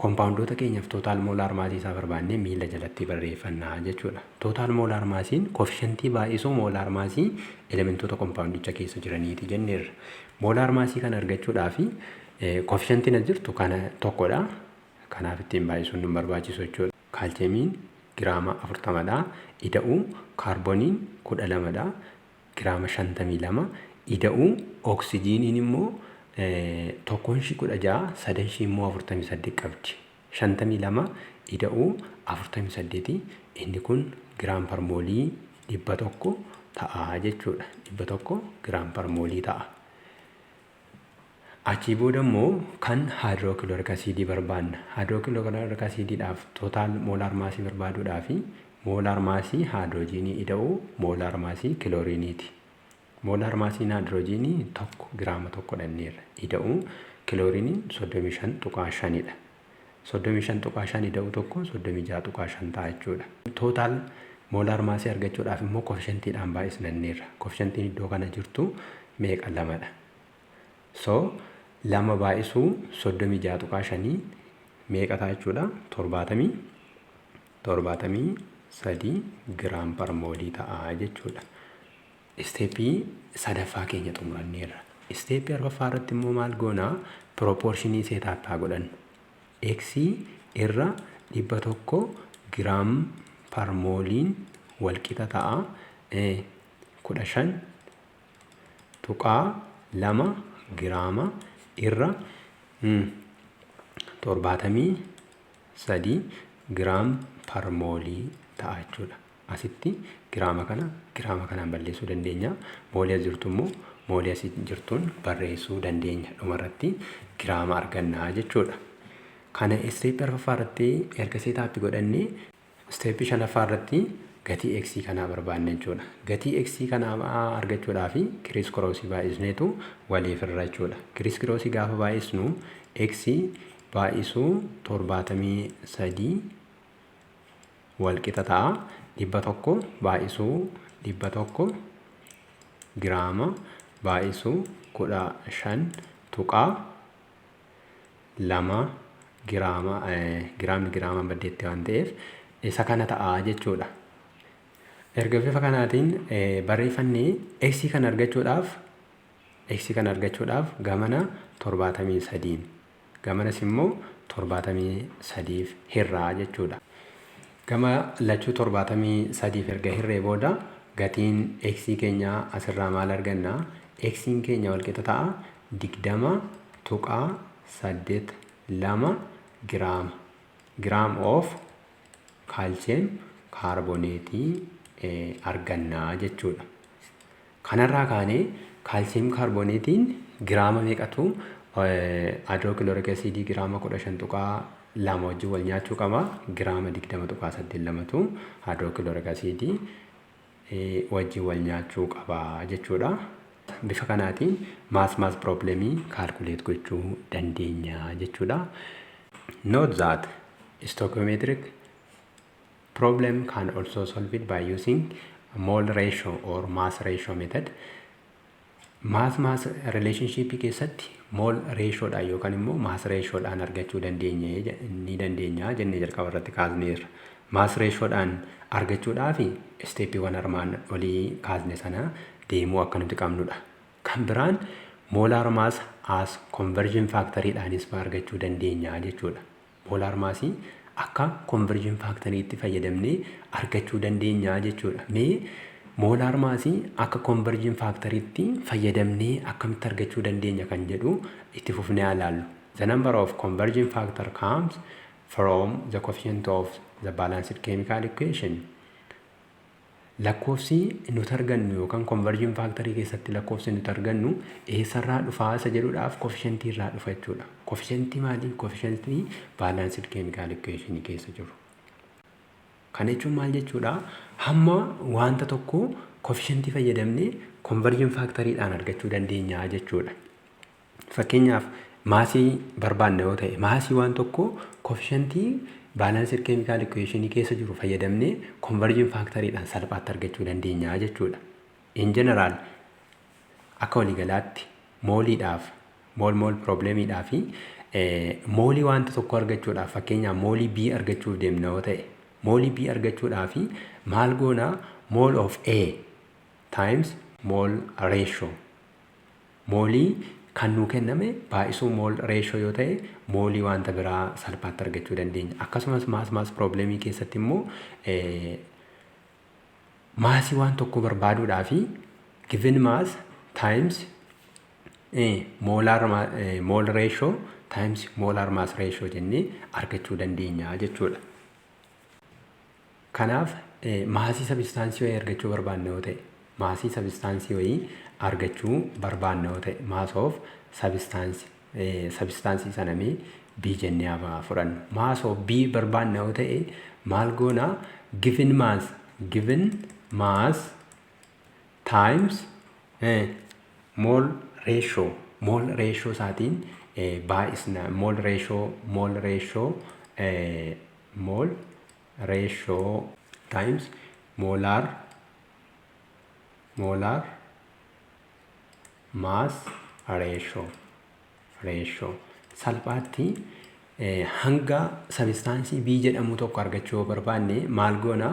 kompaawundoota keenyaaf tootaal moolaar maasii isaa barbaannee miila jalatti barreeffannaa jechuudha. Tootaal moolaar maasiin koofishantii baay'isuu moolaar maasii elementoota kompaawundicha keessa jiraniiti jenneerra. Moolaar maasii kana argachuudhaaf koofishantiin as jirtu kana tokkodha. Kanaaf ittiin baay'isuun nu barbaachisu jechuudha. Kaalsiyamiin giraama 40dha. Ida'uu kaarbooniin 12dha. Giraama 52 ida'uu oksijiiniin immoo tokkoon ishii 16 sadan ishii immoo 48 qabdi. 52 ida'uu 48 inni kun giraam par moolii 100 ta'a jechuudha. 100 giraam par moolii ta'a. Achii booda immoo kan hydrochloric acid barbaanna. Hydrochloric acidiidhaaf tootaal moolaar maasii barbaaduudhaaf moolaar maasii haayidrojiinii ida'uu moolaar maasii kilooriiniiti. Moolaar maasiin haayidrojiinii 1 giraama 1 dhanneerra. Ida'uu kilooriiniin 35.5dha. 35.5 ida'uu tokko 36.5 ta'a jechuudha. Tootaal moolaar maasii argachuudhaaf immoo koofishantiidhaan baay'isneerra. Koofishantiin iddoo kana jirtu meeqa? 2dha. So 2 baay'isuu 36.5 meeqa ta'a jechuudha? 73 giraam par moolii ta'a jechuudha. Isteeppii sadaffaa keenya xumuranneerra. Isteeppii arfaffaa irratti immoo maal goonaa? Pirooporshinii seetaappaa godhannu. X irra 100 giraam par mooliin walqixa ta'a. 15.2 giraama irra 73 sadii giraam par moolii ta'a jechuudha. Asitti giraama kanaan balleessuu dandeenya. Moolii as jirtu immoo moolii asii jirtuun barreessuu dandeenya. Dhumarratti giraama argannaa jechuudha. Kana isteeppii arfaffaa irratti erga seetaappii godhannee isteeppii shanaffaa irratti gatii x kanaa barbaanna jechuudha. Gatii x kanaa argachuudhaaf kiriis kiroosii baay'isneetu waliif irra jechuudha. Kiriis kiroosii gaafa baay'isnu x baay'isuu 73 walqixa ta'a. 100 baay'isuu 100 giraama baay'isuu 15 tuqaa 2 giraama baddeetti waan ta'eef isa kana ta'a jechuudha. Erga bifa kanaatiin barreeffannee x kan argachuudhaaf gamana 73 gamanas immoo 73 hirraa jechuudha. Gama lachuu 73 erga hirree booda gatiin x keenya asirraa maal arganna? X keenya walqixa ta'a 20 tuqaa 82 giraam of kaalsiyeem kaarboneetii argannaa jechuudha. Kanarraa kaanee kaalsiyeem kaarboneetiin giraama meeqatu haayidrookilooriik asiidii giraama 15 tuqaa 2 wajjin wal nyaachuu qaba. Giraama 20 tuqaa 82tu haayidrookilooriik asiidii wajjin wal nyaachuu qaba jechuudha. Bifa kanaatiin maas piroobileemii kaalkuleet gochuu dandeenya jechuudha. Note that stoichiometric problem can also solve it by using mole ratio or mass ratio method. Mass relationship keessatti mole ratio dhaan yookaan immoo mass ratio dhaan argachuu dandeenya jennee jalqaba irratti kaasneerra. Mass ratio dhaan argachuudhaaf isteeppiiwwan armaan olii kaasne sana deemuu akka nuti qabnudha. Kan biraan molar mass as conversion factory dhaanis argachuu dandeenya jechuudha. Molar massii akka conversion factory itti fayyadamnee argachuu dandeenya jechuudha. Mee molar massii akka conversion factory itti fayyadamnee akkamitti argachuu dandeenya kan jedhu itti fufnee ilaallu. The number of conversion factor comes from the coefficient of the balanced chemical equation. Lakkoofsi nuti argannu yookaan conversion factory keessatti lakkoofsi nuti argannu eessarraa dhufaa isa jedhuudhaaf coefficientii irraa dhufa jechuudha. Coefficientii maali? Coefficientii balanced chemical equation keessa jiru. Kana jechuun maal jechuudha? Hamma wanta tokko coefficientii fayyadamnee conversion factory dhaan argachuu dandeenya jechuudha. Fakkeenyaaf maasii barbaanna yoo ta'e maasii waan tokko coefficientii balanced chemical equation keessa jiru fayyadamnee conversion factory dhaan salphaatti argachuu dandeenya jechuudha. In general akka waliigalaatti mooliidhaaf mool probleemiidhaaf moolii wanta tokko argachuudhaaf fakkeenyaaf moolii B argachuuf deemna yoo ta'e moolii B argachuudhaaf maal goona? Mole of A times mole ratio. Moolii kan nuu kenname baay'isuu mole ratio yoo ta'e moolii wanta biraa salphaatti argachuu dandeenya. Akkasumas maas probleemii keessatti immoo maasii waan tokko barbaaduudhaaf given mass times mole ratio times molar mass ratio jennee argachuu dandeenya jechuudha. Kanaaf maasii sabistaansii wayii argachuu barbaanna yoo ta'e maasii sabistaansii wayii argachuu barbaanna yoo ta'e mass of sabistaansii sanamee B jennee haa fudhannu. Mass of B barbaanna yoo ta'e maal goona? Given mass times mole ratio isaatiin baay'isna. Mole ratio times molar mass ratio salphaatti hanga sabistaansii B jedhamu tokko argachuu barbaanne maal goona?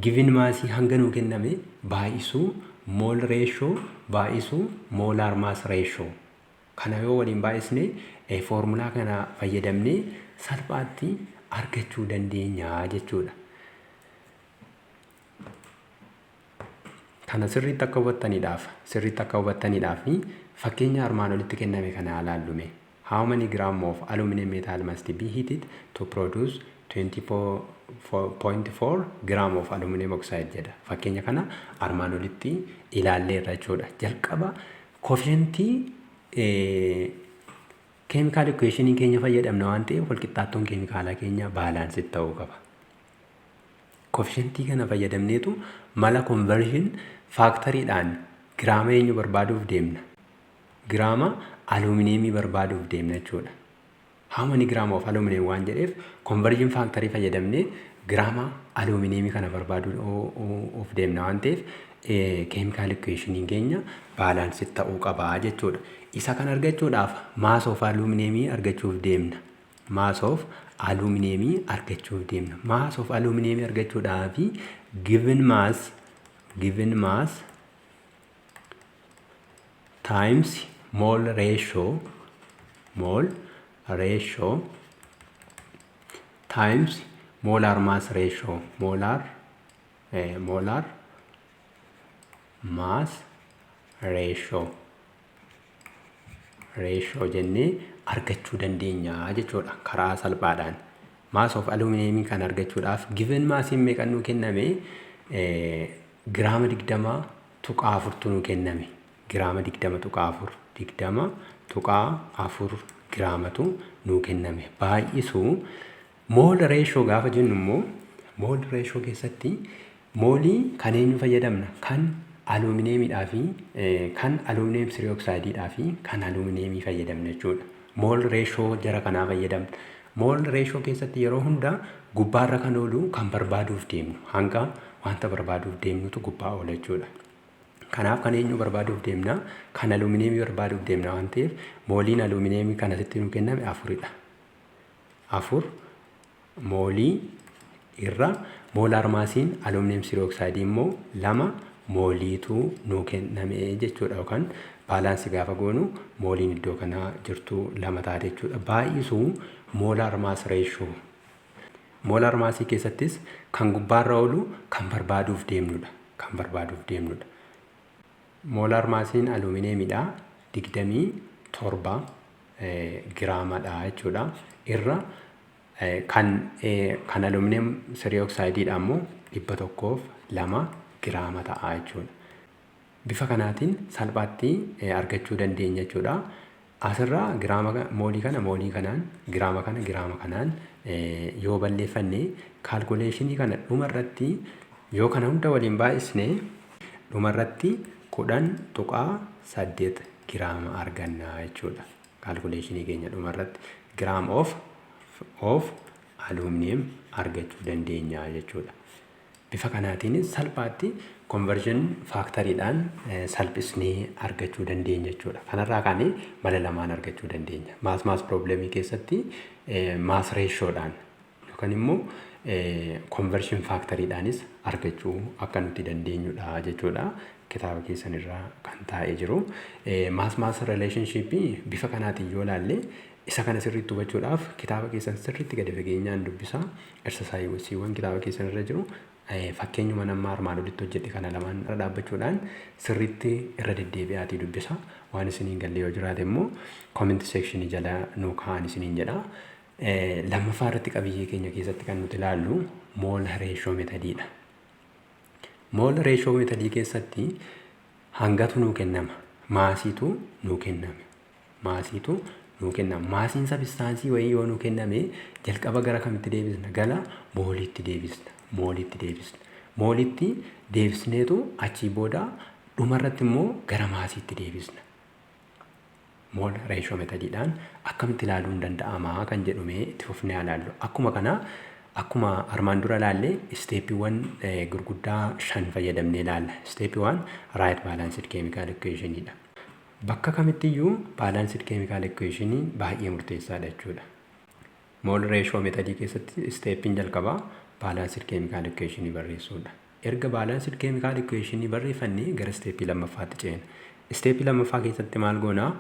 Given maasii hanga nuu kenname baay'isuu mole ratio baay'isuu molar mass ratio. Kana yoo waliin baay'isne foormulaa kana fayyadamnee salphaatti argachuu dandeenya jechuudha. Kana sirriitti akka hubattaniidhaaf fakkeenya armaan olitti kenname kana ilaallume. how many gram of aluminum metal must be heated to produce 24.4 gram of aluminum oxide jedha. Fakkeenya kana armaan olitti ilaalleerra jechuudha. Jalqaba koefficientii chemical equation keenya fayyadamna waan ta'eef walqixxaattoon keemikaalaa keenya balance ta'uu qaba. Koefficientii kana fayyadamneetu mala conversion factoryidhaan giraama eenyu barbaaduuf deemna. Giraama aluminiyemii barbaaduuf deemna jechuudha. How many gram of aluminum waan jedheef conversion factory fayyadamnee giraama aluminiyemii kana barbaaduuf deemna waan ta'eef chemical equation keenya balance ta'uu qaba jechuudha. Isa kan argachuudhaaf mass of aluminiyemii argachuuf deemna. Mass of aluminiyemii argachuuf deemna. Mass of aluminiyemii argachuudhaaf given mass times mole ratio times molar mass ratio molar mass ratio jennee argachuu dandeenya jechuudha karaa salphaadhaan. Mass of aluminiyemii kan argachuudhaaf given massiin meeqan nuu kenname giraama 20.4 nuu kenname. Giraama 20.4 giraamatu nuu kenname. Baay'isuu mole ratio gaafa jennu immoo mole ratio keessatti moolii kan eenyu fayyadamna? Kan aluminiyemiidhaa fi kan aluminiyem trioxideidhaa fi kan aluminiyemii fayyadamna jechuudha. Mole ratio jara kanaa fayyadamna. Mole ratio keessatti yeroo hunda gubbaarra kan oolu kan barbaaduuf deemnu hanga wanta barbaaduuf deemnutu gubbaa oola jechuudha. Kanaaf kan eenyu barbaaduuf deemna? Kan aluminiyemii barbaaduuf deemna waan ta'eef mooliin aluminiyemii kan asitti nuu kenname 4dha. 4 moolii irra molar maasiin aluminiyem trioxide immoo 2 mooliitu nuu kenname jechuudha. Yookaan baalaansii gaafa goonu mooliin iddoo kana jirtu 2 taate jechuudha. Baay'isuu molar mass ratio. Molar maasii keessattis kan gubbaarra oolu kan barbaaduuf deemnudha. Molar maasiin aluminiyemiidha 27 giraamadha jechuudha. Irra kan aluminiyem trioxideidha immoo 102 giraama ta'a jechuudha. Bifa kanaatiin salphaatti argachuu dandeenya jechuudha. Asirraa giraama moolii kanaan giraama kanaan yoo balleeffanne calculationii kana dhumarratti yoo kana hunda waliin baay'isne dhumarratti 10.8 giraama arganna jechuudha. Calculationii keenya dhumarratti gram of aluminiyem argachuu dandeenya jechuudha. Bifa kanaatiin salphaatti conversion factoryidhaan salphisnee argachuu dandeenya jechuudha. Kanarraa kaanee mala lamaan argachuu dandeenya. Mass problemii keessatti mass ratioodhaan yookaan immoo conversion factoryidhaanis argachuu akka nuti dandeenyudha jechuudha. Kitaaba keessanirraa kan taa'ee jiru. Mass relationship bifa kanaatiin yoo ilaalle isa kana sirriitti hubachuudhaaf kitaaba keessan sirriitti gadi fageenyaan dubbisaa. Exersaayisiiwwan kitaaba keessanirra jiru. Fakkeenyuma nama armaan olitti hojjedhe kana lamaan irra dhaabbachuudhaan sirriitti irra deddeebi'aatii dubbisa. Waan isiniin galle yoo jiraate immoo comment section jala nuu kaa'aa isiniin jedha. Lammaffaa irratti qabiyyee keenya keessatti kan nuti ilaallu mole ratio methodidha. Mole ratio methodii keessatti hangatu nuu kennama. Maasiitu nuu kenname. Maasiin sabistaansii wayii yoo nuu kenname jalqaba gara kamitti deebisna? Gara mooliitti deebisna. Mooliitti deebisneetu achii booda dhumarratti immoo gara maasiitti deebisna. Mole ratio methodidhaan akkamitti ilaaluun danda'amaa kan jedhume itti fufnee ilaallu. Akkuma armaan dura ilaalle steepiiwwan gurguddaa 5 fayyadamnee ilaalla. Steepii 1 right balanced chemical equationidha. Bakka kamittiyyuu balanced chemical equation baay'ee murteessaadha jechuudha. Mole ratio methodii keessatti steepiin jalqabaa balanced chemical equation barreessuudha. Erga balanced chemical equation barreeffannee gara steepii lammaffaatti ceena. Steepii lammaffaa keessatti maal goonaa?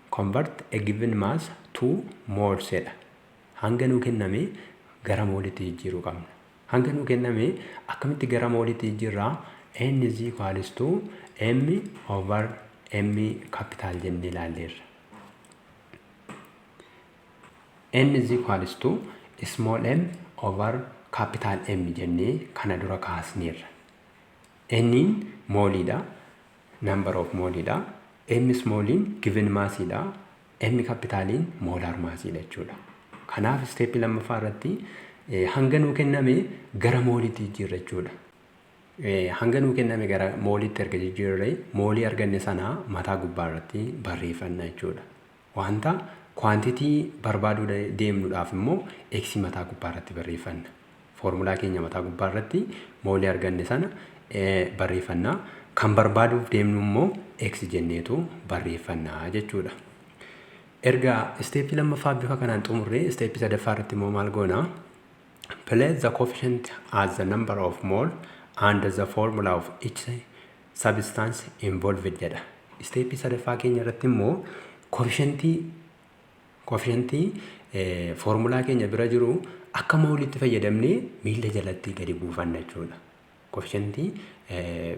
Convert a given mass to moles jedha. Hanga nuu kenname gara moolitti jijjiiruu qabna. Hanga nuu kenname akkamitti gara moolitti jijjiirraa? N is equals to M over M capital jennee ilaalleerra. n is equals to small m over capital M jennee kana dura kaasneerra. N'n mooliidha, number of mooliidha, m smalliin given massiidha, m capitaliin molar massiidha jechuudha. Kanaaf step lammaffaa irratti hanga nuu kenname gara mooliitti jijjiirra jechuudha. Hanga nuu kenname gara mooliitti erga jijjiirre moolii arganne sana mataa gubbaa irratti barreeffanna jechuudha. Wanta quantity barbaaduu deemnuudhaaf immoo x mataa gubbaa irratti barreeffanna. Formulaa keenya mataa gubbaa irratti moolii arganne sana barreeffanna. Kan barbaaduuf deemnu immoo x jenneetu barreeffanna jechuudha. Erga step lammaffaa bifa kanaan xumurree step sadaffaa irratti immoo maal goona? Place the coefficient as the number of mole and the formula of each substance involved jedha. Step sadaffaa keenya irratti immoo coefficientii formulaa keenya bira jiru akka mooliitti fayyadamnee miila jalatti gadi buufanna jechuudha. Coefficientii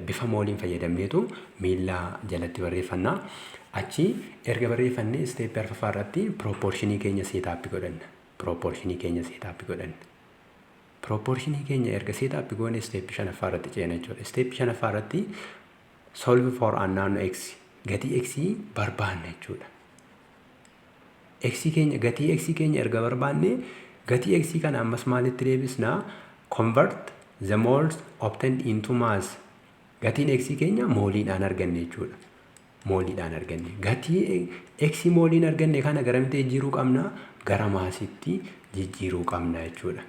bifa mooliin fayyadamneetu miila jalatti barreeffanna. Achi erga barreeffannee step arfaffaa irratti proportionii keenya seetaappi godhanna. Proportionii keenya erga seetaappi goone step shanaffaa irratti ceena jechuudha. Step shanaffaa irratti solve for unknown x gatii x barbaanna jechuudha. Gatii x keenya erga barbaanne gatii x kana ammas maalitti deebisna? Convert the moles obtained into mass. Gatiin x keenya mooliidhaan arganne jechuudha. Gatii x mooliin arganne kana garamitti jijjiiruu qabna? Gara maasitti jijjiiruu qabna jechuudha.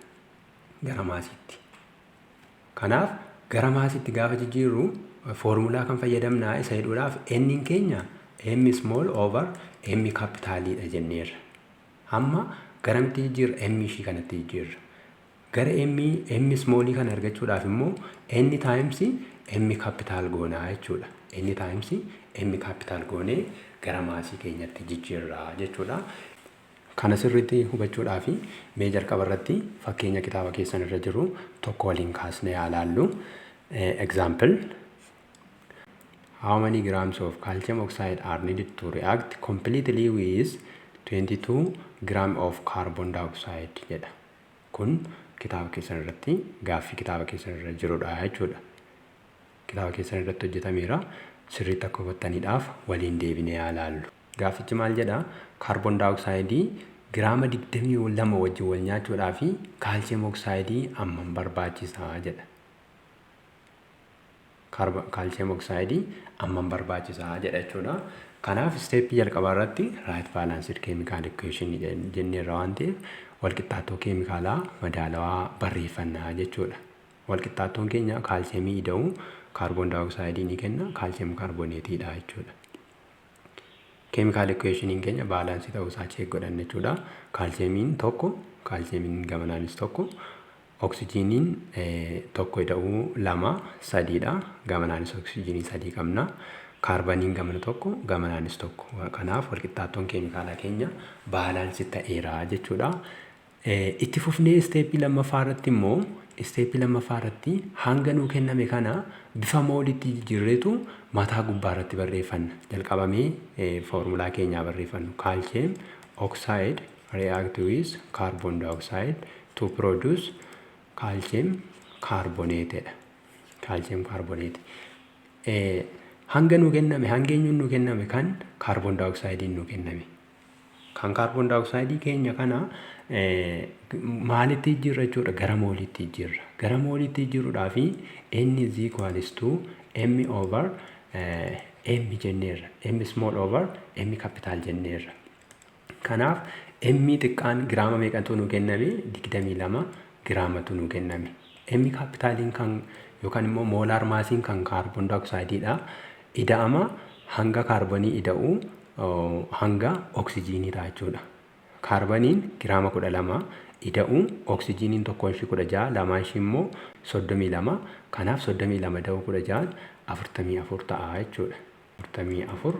Kanaaf gara maasitti gaafa jijjiirru formulaa kan fayyadamna isa jedhuudhaaf n keenya m small over m capitaliidha jenneerra. Amma garamitti jijjiirra? M ishii kanatti jijjiirra. Gara m smallii kana argachuudhaaf immoo n times m capital goonaa jechuudha. N times m capital goonee gara maasii keenyatti jijjiirra jechuudha. Kana sirriitti hubachuudhaaf mee jalqaba irratti fakkeenya kitaaba keessan irra jiru tokko waliin kaasnee ilaallu. Example: how many grams of calcium oxide are needed to react completely with 22 grams of carbon dioxide jedha. Kun kitaaba keessan irratti gaaffii kitaaba keessan irra jirudha jechuudha. Kitaaba keessan irratti hojjetameera. Sirriitti akka hubattaniidhaaf waliin deebinee ilaallu. Gaaffichi maal jedha? Carbon dioxide giraama 22 wajjin wal nyaachuudhaaf calcium oxide hammam barbaachisaa jedha. Calcium oxide hammam barbaachisaa jedha jechuudha. Kanaaf step jalqabaa irratti right balanced chemical equation jenneerra waan ta'eef walqixxaattoo keemikaalaa madaalawaa barreeffannaa jechuudha. Walqixxaattoon keenya kaalsiyeemii ida'u carbon dioxide ni kenna, calcium carbonateedha jechuudha. Chemical equation keenya balance ta'uu isaa check godhanna jechuudha. Kaalsiyeemiin tokko, kaalsiyeemiin gamanaanis tokko, oksijiiniin tokko ida'uu 2 3dha. Gamanaanis oksijiinii 3 qabna. Kaarboniin gamana tokko, gamanaanis tokko. Kanaaf walqixxaattoon keemikaalaa keenya balance ta'eera jechuudha. Itti fufnee step lammaffaa irratti immoo hanga nuu kenname kana bifa mooliitti jijjiirreetu mataa gubbaa irratti barreeffanna. Jalqabamee formulaa keenyaa barreeffannu. Calcium oxide react with carbon dioxide to produce calcium carbonate. Hanga nuu kenname, hangeenyuun nuu kenname kan carbon dioxide nuu kenname. Kan carbon dioxide keenya kana maalitti jijjiirra jechuudha? Gara mooliitti jijjiirra. Gara mooliitti jijjiiruudhaaf n is equals to m over m jenneerra. M small over m capital jenneerra. Kanaaf m xiqqaan giraama meeqatu nuu kenname? 22 giraamatu nuu kenname. M capitaliin kan yookaan immoo molar maasiin kan carbon dioxideedha. Ida'ama hanga kaarbonii ida'u hanga oksijiiniidha jechuudha. Kaarboniin giraama 12 ida'u, oksijiiniin tokkoon ishii 16, lamaan ishii immoo 32. Kanaaf 32 da'uu 16 44 ta'a jechuudha. 44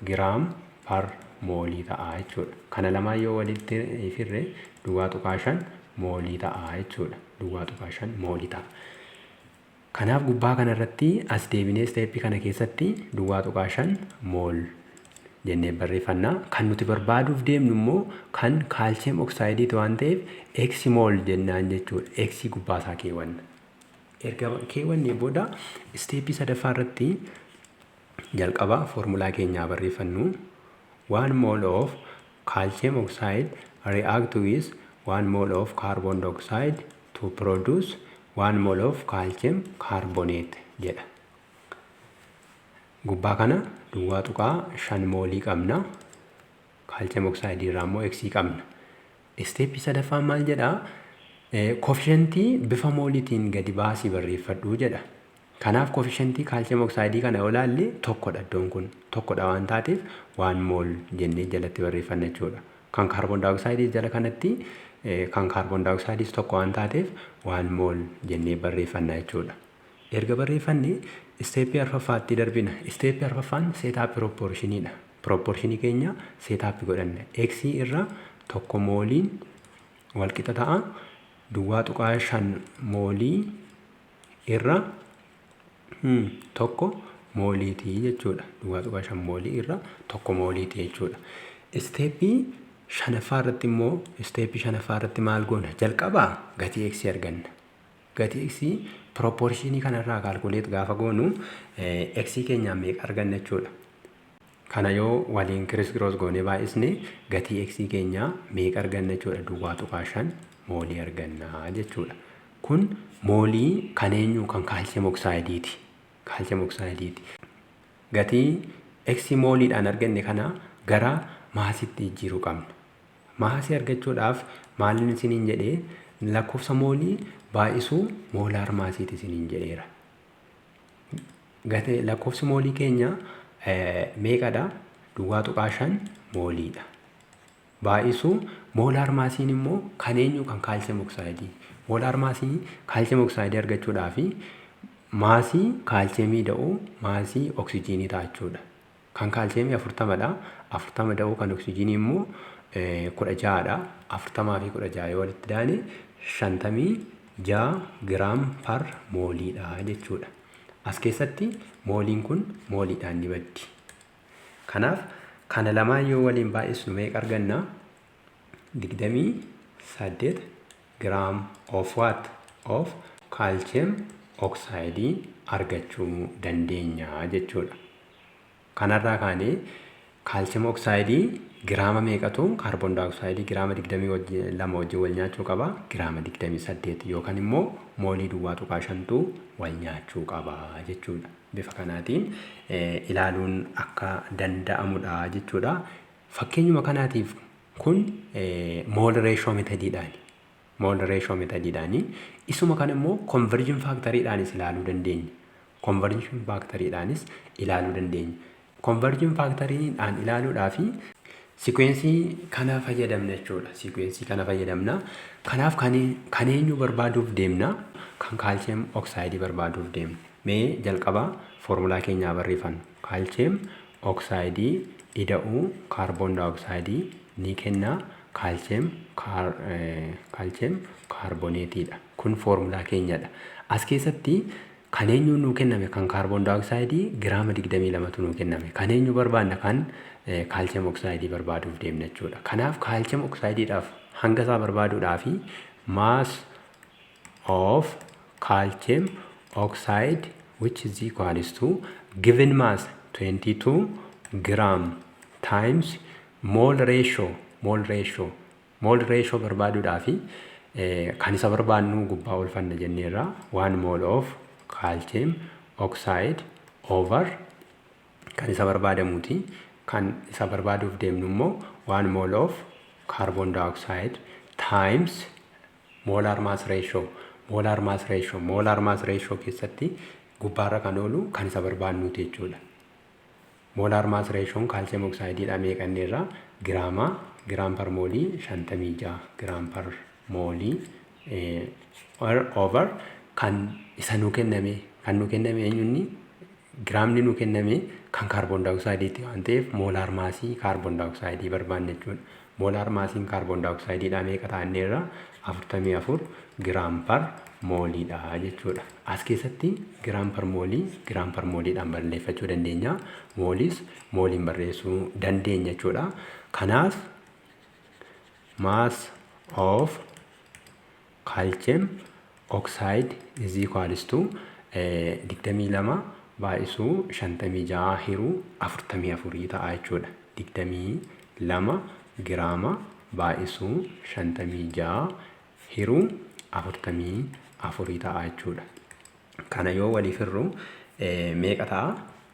giraam par moolii ta'a jechuudha. Kana lamaan yoo walitti firre duwwaa tuqaa 5 moolii ta'a jechuudha. Duwwaa tuqaa 5 moolii ta'a. Kanaaf gubbaa kana irratti as deebinee step kana keessatti duwwaa tuqaa 5 mool jennee barreeffannaa. Kan nuti barbaaduuf deemnu immoo kan kaalsiyem oksaayidiiti waan ta'eef x mool jennaan jechuudha. X gubbaasaa keewwanna. Erga keewwannee booda isteeppii sadaffaa irratti jalqaba foormulaa keenyaa barreeffannu. 1 mole of calcium oxide react with 1 mole of carbon dioxide to produce 1 mole of calcium carbonate jedha. Gubbaa kana duwwaa tuqaa 5 moolii qabna. Calcium oxide irraa immoo x qabna. Isteeppii sadaffaan maal jedha? Koefficientii bifa mooliitiin gadi baasii barreeffadhu jedha. Kanaaf koefficientii calcium oxide kana yoo ilaalle tokkodha. Iddoon kun tokkodha waan taateef 1 mol jennee jalatti barreeffanna jechuudha. Kan carbon dioxide jala kanatti kan carbon dioxide tokko waan taateef 1 mol jennee barreeffanna jechuudha. Erga barreeffanne isteeppii arfaffaatti darbina. Isteeppii arfaffaan seetaap proportioniidha. Proportionii keenya seetaap godhanna. X irra tokko mooliin walqixa ta'a. Duwwaa tuqaa 5 moolii irra tokko mooliitii jechuudha. Duwwaa tuqaa 5 moolii irra tokko mooliitii jechuudha. Isteeppii shanaffaa irratti immoo isteeppii shanaffaa irratti maal goona? Jalqabaa gatii x arganna. Gatii x proportionii kanarraa kaalkuleet gaafa goonu x keenyaan meeqa arganna jechuudha. Kana yoo waliin kiriis goonee baay'isne gatii x keenyaa meeqa arganna jechuudha? Duwwaa tuqaa 5 moolii arganna jechuudha. Kun moolii kan eenyu? Kan kaalsiyem oksaayidiiti. Kaalsiyem oksaayidiiti. Gatii x mooliidhaan arganne kana gara maasitti jijjiiruu qabna. Maasii argachuudhaaf maalin isiniin jedhee lakkoofsa moolii baay'isuu moolaar maasiiti isiniin jedheera. Gatii lakkoofsi moolii keenya meeqadha? Duwwaa tuqaa 5 mooliidha. Baay'isuu moolaar maasiin immoo kan eenyu? Kan kaalsiyem oksaayidii. Moolaar maasii kaalsiyem oksaayidii argachuudhaaf maasii kaalsiyemii da'uu maasii oksijiinii ta'achuudha. Kan kaalsiyemii 40dha. 40 da'uu kan oksijiinii immoo 16dha. 40 fi 16 yoo walitti daane 56 giraam par mooliidha jechuudha. As keessatti mooliin kun mooliidhaan ni baddi. Kanaaf kana lamaan yoo waliin baay'isnu meeqa arganna? 28 gram of what? Of calcium oxide argachuu dandeenya jechuudha. Kanarraa kaanee calcium oxide giraama meeqatu? Carbon dioxide giraama 22 wajjin wal nyaachuu qaba. Giraama 28 yookaan immoo moolii duwwaa tuqaa 5tu wal nyaachuu qaba jechuudha. Bifa kanaatiin ilaaluun akka danda'amudha jechuudha. Fakkeenyuma kanaatiif kun mole ratio methodidhaani. Mole ratio methodidhaani. Isuma kan immoo conversion factoryidhaanis ilaaluu dandeenya. Conversion factoryidhaanis ilaaluu dandeenya. Conversion factoryidhaan ilaaluudhaaf sequencii kana fayyadamna jechuudha. Sequencii kana fayyadamna. Kanaaf kan eenyu barbaaduuf deemna? Kan calcium oxide barbaaduuf deemna. Mee jalqaba foormulaa keenyaa barreeffannu. Calcium oxide ida'uu carbon dioxide ni kenna calcium carbonateedha. Kun foormulaa keenyadha. As keessatti kan eenyu nuu kenname? Kan carbon dioxide giraama 22tu nuu kenname. Kan eenyu barbaadna? Kan calcium oxide barbaaduuf deemna jechuudha. Kanaaf calcium oxideedhaaf hanga isaa barbaaduudhaaf mass of calcium oxide which is equals to given mass 22 gram times mole ratio barbaaduudhaaf kan isa barbaadnu gubbaa olfanna jenneerra 1 mole of calcium oxide over kan isa barbaadamuuti. Kan isa barbaaduuf deemnu immoo 1 mole of carbon dioxide times molar mass ratio. Molar mass ratio keessatti gubbaarra kan oolu kan isa barbaadnuuti jechuudha. Molar mass ratio calcium oxideedha meeqanneerra? Giraam par moolii 56 giraam par moolii over kan isa nuu kenname. Kan nuu kenname eenyunni? Giraamni nuu kenname kan carbon dioxideeti waan ta'eef molar maasii carbon dioxide barbaanne jechuudha. Molar maasiin carbon dioxideedha meeqa ta'anneerra? 44 giraam par mooliidha jechuudha. As keessatti giraam per mooliidhaan barreeffachuu dandeenya. Moolis mooliin barreessuu dandeenya jechuudha. Kanaaf mass of calcium oxide is equals to 22 baay'isuu 56 hiruu 44 ta'a jechuudha. 22 giraama baay'isuu 56 hiruu 44 ta'a jechuudha. Kana yoo waliif hirru meeqa ta'a?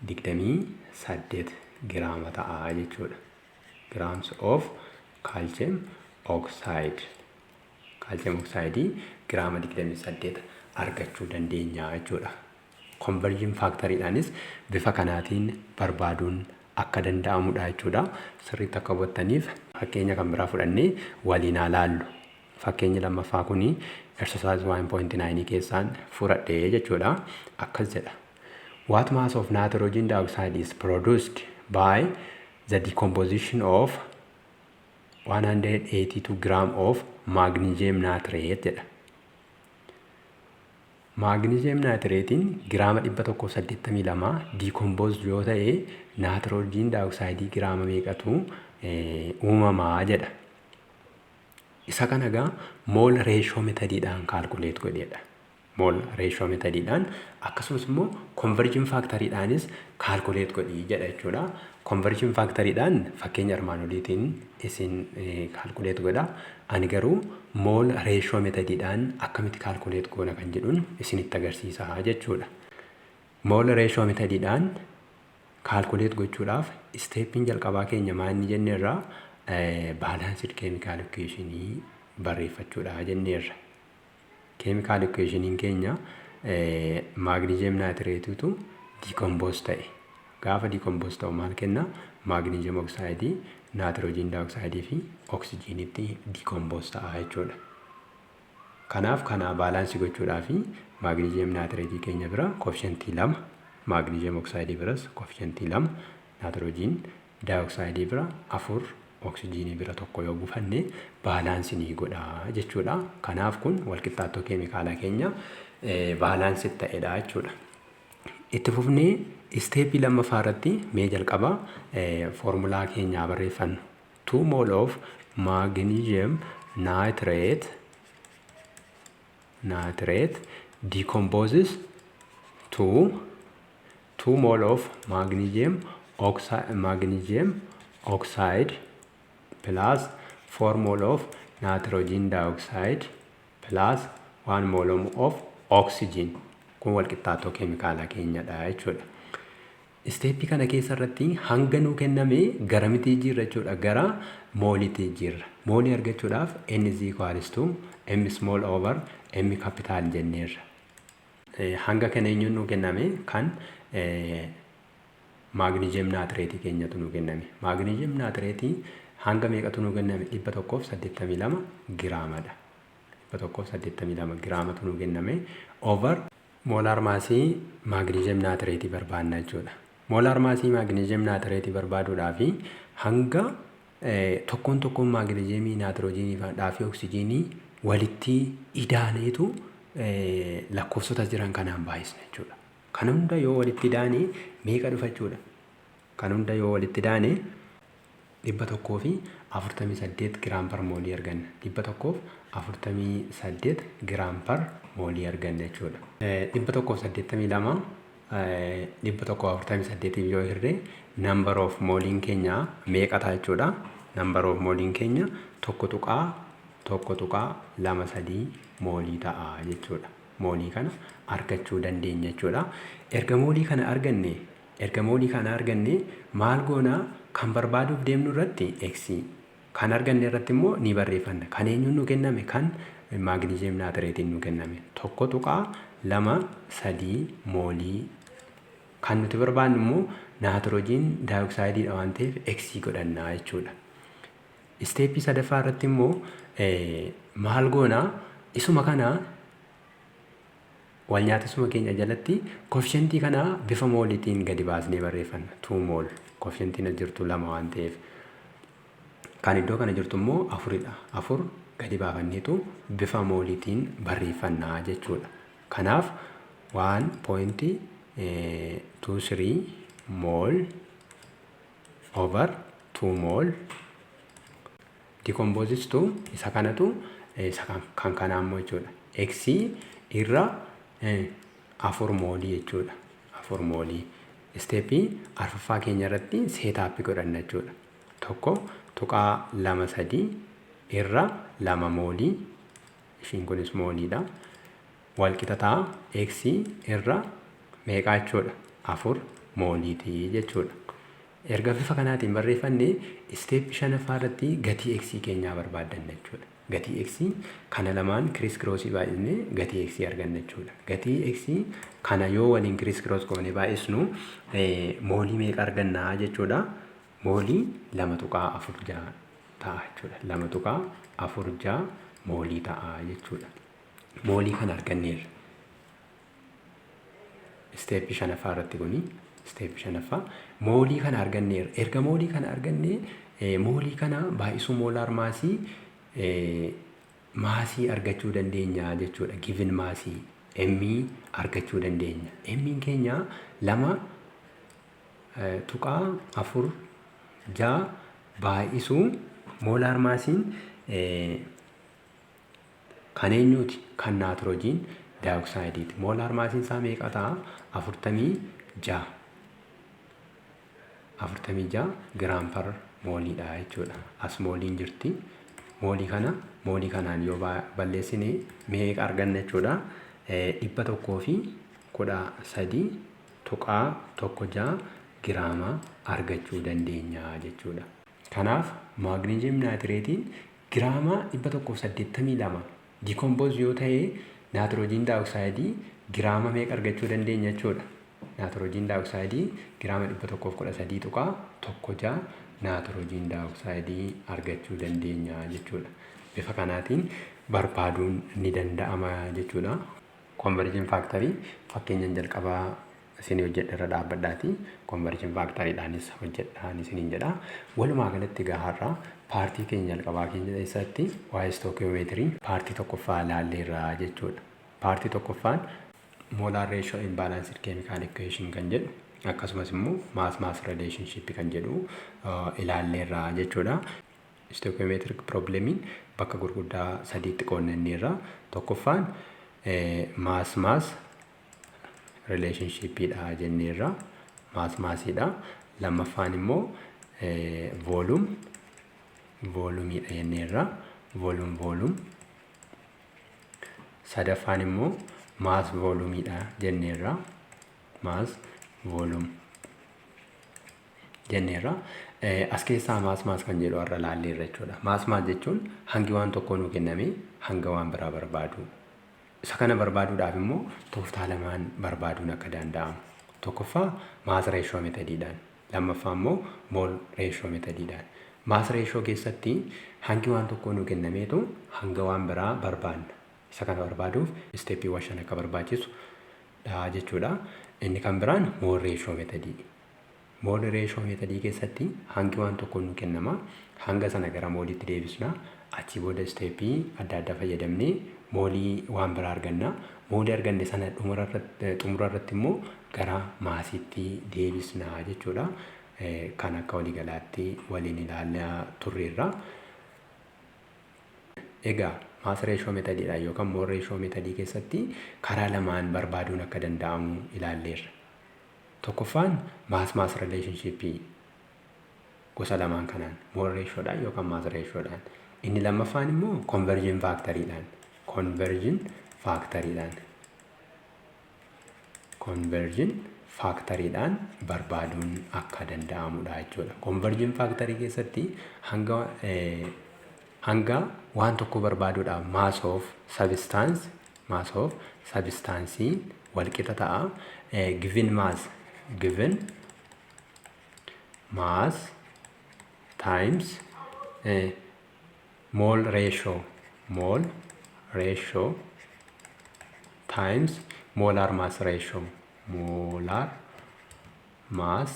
28 giraama ta'a jechuudha. Grams of calcium oxide. Calcium oxide giraama 28 argachuu dandeenya jechuudha. Conversion factoriidhaanis bifa kanaatiin barbaaduun akka danda'amudha jechuudha. Sirriitti akka hubattaniif fakkeenya kan biraa fudhannee waliin haa laallu. Fakkeenyi lammaffaa kuni exercise 1.9 keessaan fudhadhee jechuudha. Akkas jedha. What mass of nitrogen dioxide is produced by the decomposition of 182 gram of magnesium nitrate jedha. Magnesium nitratein giraama 182 decomposed yoo ta'e nitrogen dioxide giraama meeqatu uumamaa jedha. Isa kana egaa mol ratio methodidhaan calculate godheedha. Mol ratio methodidhaan akkasumas immoo conversion factoriidhaanis calculate godhii jedha jechuudha. Conversion factoriidhaan fakkeenya armaan oliitiin isin calculate godha. Ani garuu mol ratio methodidhaan akkamitti calculate goona kan jedhuun isinitti agarsiisa jechuudha. Mol ratio methodidhaan calculate gochuudhaaf steppiin jalqabaa keenya maal inni jenneerra balanced chemical equation barreeffachuudha jenneerra. Chemical equation keenya magnesium nitrate tu decompose ta'e. Gaafa decompose ta'u maal kenna? Magnesium oxide, nitrogen dioxide fi oxygenitti decompose ta'a jechuudha. Kanaaf kana balance gochuudhaaf magnesium nitrate keenya bira coefficient 2, magnesium oxide biras coefficient 2, nitrogen dioxide bira 4, oxygenii bira tokko yoo buufanne balance ni godha jechuudha. Kanaaf kun walqixxaattoo keemikaala keenya balance ta'edha jechuudha. Itti fufnee step lammaffaa irratti mee jalqaba formulaa keenyaa barreeffannu. 2 mole of magnesium nitrate decomposes to 2 mole of magnesium oxide plus 4 mole of nitrogen dioxide plus 1 mole of oxygen. Kun walqixxaattoo keemikaala keenyadha jechuudha. Step kana keessa irratti hanga nuu kenname garamitti jirra jechuudha. Gara moolitti jirra. Moolii argachuudhaaf n is equals to m small over m capital jenneerra. Hanga kana eenyuun nuu kenname kan magnesium nitrate keenyatu nuu kenname. Magnesium nitrate hanga meeqatu nuu kenname? 182 giraamadha. 182 giraamatu nuu kenname over molar maasii magnesium nitrate barbaadna jechuudha. Molar maasii magnesium nitrate barbaaduudhaaf hanga tokkoon magnesium nitrogenii fi oxygenii walitti idaaneetu lakkoofsota jiran kanaan baay'isna jechuudha. Kana hunda yoo walitti idaane meeqa dhufa jechuudha? Kana hunda yoo walitti idaane 148 gram per moolii arganna. 148 gram per moolii arganna jechuudha. 182 148 yoo hirree number of mooliin keenya meeqa ta'a jechuudha? Number of mooliin keenya tokko tuqaa 23 moolii ta'a jechuudha. Moolii kana argachuu dandeenya jechuudha. Erga moolii kana arganne maal goona? Kan barbaaduuf deemnu irratti x kan arganne irratti immoo ni barreeffanna. Kan eenyuun nu kenname? Kan magnesium nitrate nu kenname. 1.23 moolii. Kan nuti barbaannu immoo nitrogen dioxide dha waan ta'eef x godhanna jechuudha. Step sadaffaa irratti immoo maal goona? Isuma kana wal nyaatisuma keenya jalatti coefficient kana bifa mooliitiin gadi baasnee barreeffanna. 2 mol coefficient jirtu 2 waan ta'eef. Kan iddoo kana jirtu immoo 4dha. 4 gadi baafanneetu bifa mooliitiin barreeffannaa jechuudha. Kanaaf 1.23 mol over 2 mol decomposes to isa kanatu isa kan kana ammoo jechuudha. X irra 4 moolii jechuudha. 4 moolii. Steepii arfaffaa keenya irratti seetaappii godhanna jechuudha. Tokko tuqaa 2 irra 2 moolii. Ishiin kunis mooliidha. Walqixa ta'a X irra meeqaa jechuudha? 4 mooliitii jechuudha. Erga bifa kanaatiin barreeffanne steepii 5ffaa irratti gatii X keenyaa barbaaddanna jechuudha. Gatii X kana lamaan kiriis kiroosii baay'isnee gatii X arganna jechuudha. Gatii X kana yoo waliin kiriis kiroos goone baay'isnu moolii meeqa argannaa jechuudha. Moolii 2.46 ta'a jechuudha. 2.46 moolii ta'a jechuudha. Moolii kana arganneerra. Steepii 5ffaa irratti kuni steepii 5ffaa moolii kana arganneerra. Erga moolii kana arganne moolii kana baay'isuu moolaar maasii maasii argachuu dandeenya jechuudha. Given maasii M argachuu dandeenya. M keenya 2.46 baay'isuu moolaar maasiin kan eenyuuti? Kan naatiroojiin daayoksaayidiiti. Moolaar maasiin isaa meeqa ta'a? 46 giraam par mooliidha jechuudha. As mooliin jirti. Moolii kanaan yoo balleessine meeqa arganna jechuudha? 113.16 giraama argachuu dandeenya jechuudha. Kanaaf maagneeziyam naatireetiin giraama 182 diikoompoos yoo ta'e naatiroojiin daayoksaayiidii giraama meeqa argachuu dandeenya jechuudha? Naatiroojiin daayoksaayiidii giraama 113.16 naatiroojiin daayoksaayiidii argachuu dandeenya jechuudha. Bifa kanaatiin barbaaduun ni danda'ama jechuudha. Konverjin faaktarii fakkeenyaan jalqabaa isin hojjedha irra dhaabbadhaati. Konverjin faaktariidhaanis hojjedhaan isiniin jedha. Walumaa galatti gaharraa paartii keenya jalqabaa keenya keessatti waa'ee stookiyoomeetirii paartii tokkoffaa ilaalleerra jechuudha. Paartii tokkoffaan moolaar reeshoo imbaalansii keemikaal ikweeshin kan jedhu akkasumas immoo maas rileeshinshiip kan jedhu ilaalleerra jechuudha. Stookiyoomeetirik piroobleemiin bakka gurguddaa sadiitti qoonnanneerra. Tokkoffaan maas rileeshinshiipidha jenneerra. Maasiidha. Lammaffaan immoo voolumiidha jenneerra. Voolum. Sadaffaan immoo maas voolumiidha jenneerra. Maas voolum jenneerra. As keessaa maas kan jedhu irra laalleerra jechuudha. Maas jechuun hangi waan tokkoo nuu kenname hanga waan biraa barbaadu. Isa kana barbaaduudhaaf immoo tooftaa lamaan barbaaduun akka danda'amu. Tokkoffaa maas reeshoo meetodiidhaan. Lammaffaa immoo mool reeshoo meetodiidhaan. Maas reeshoo keessatti hangi waan tokkoo nuu kennameetu hanga waan biraa barbaanna. Isa kana barbaaduuf isteeppiiwwan 5 akka barbaachisu jechuudha. Inni kan biraan mool reeshoo meetodii. Mool reeshoo meetodii keessatti hangi waan tokkoo nuu kennama. Hanga sana gara mooliitti deebisna. Achi booda isteeppii adda addaa fayyadamnee moolii waan biraa arganna. Moolii arganne sana xumura irratti immoo gara maasiitti deebisna jechuudha. Kan akka waliigalaatti waliin ilaalaa turreerra. Egaa maas reeshoo meetodiidhaan yookaan mool reeshoo meetodii keessatti karaa lamaan barbaaduun akka danda'amu ilaalleerra. Tokkoffaan maas rileeshinshiippii gosa lamaan kanaan mool reeshoodhaan yookaan maas reeshoodhaan. Inni lammaffaan immoo konverjin faaktariidhaan. Konverjin faaktariidhaan barbaaduun akka danda'amudha jechuudha. Konverjin faaktarii keessatti hanga waan tokko barbaaduudhaaf maas of sabistaansii walqixa ta'a. Given mass times mole ratio times molar mass ratio. Molar mass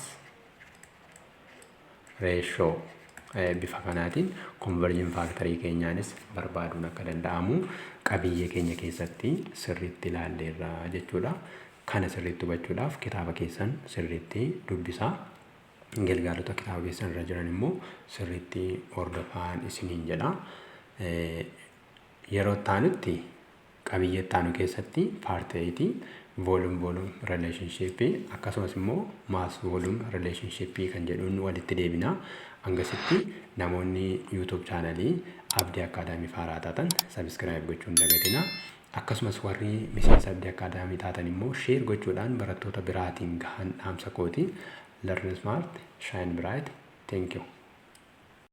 ratio bifa kanaatiin conversion factory keenyaanis barbaaduun akka danda'amu qabiyyee keenya keessatti sirriitti ilaalleerra jechuudha. Kana sirriitti hubachuudhaaf kitaaba keessan sirriitti dubbisaa. Galgaalota kitaaba keessan irra jiran immoo sirriitti hordofaa isiniin jedha. Yeroo taanutti qabiyyee taanu keessatti paartii volume relationship akkasumas immoo mass volume relationship kan jedhuun walitti deebina. Hangasitti namoonni YouTube channelii Abdii Academy faaraa taatan subscribe gochuun dagatina. Akkasumas warri miseensa Abdii Academy taatan immoo share gochuudhaan barattoota biraatiin gahan dhaamsa kooti. Learn smart, shine bright. Thank you.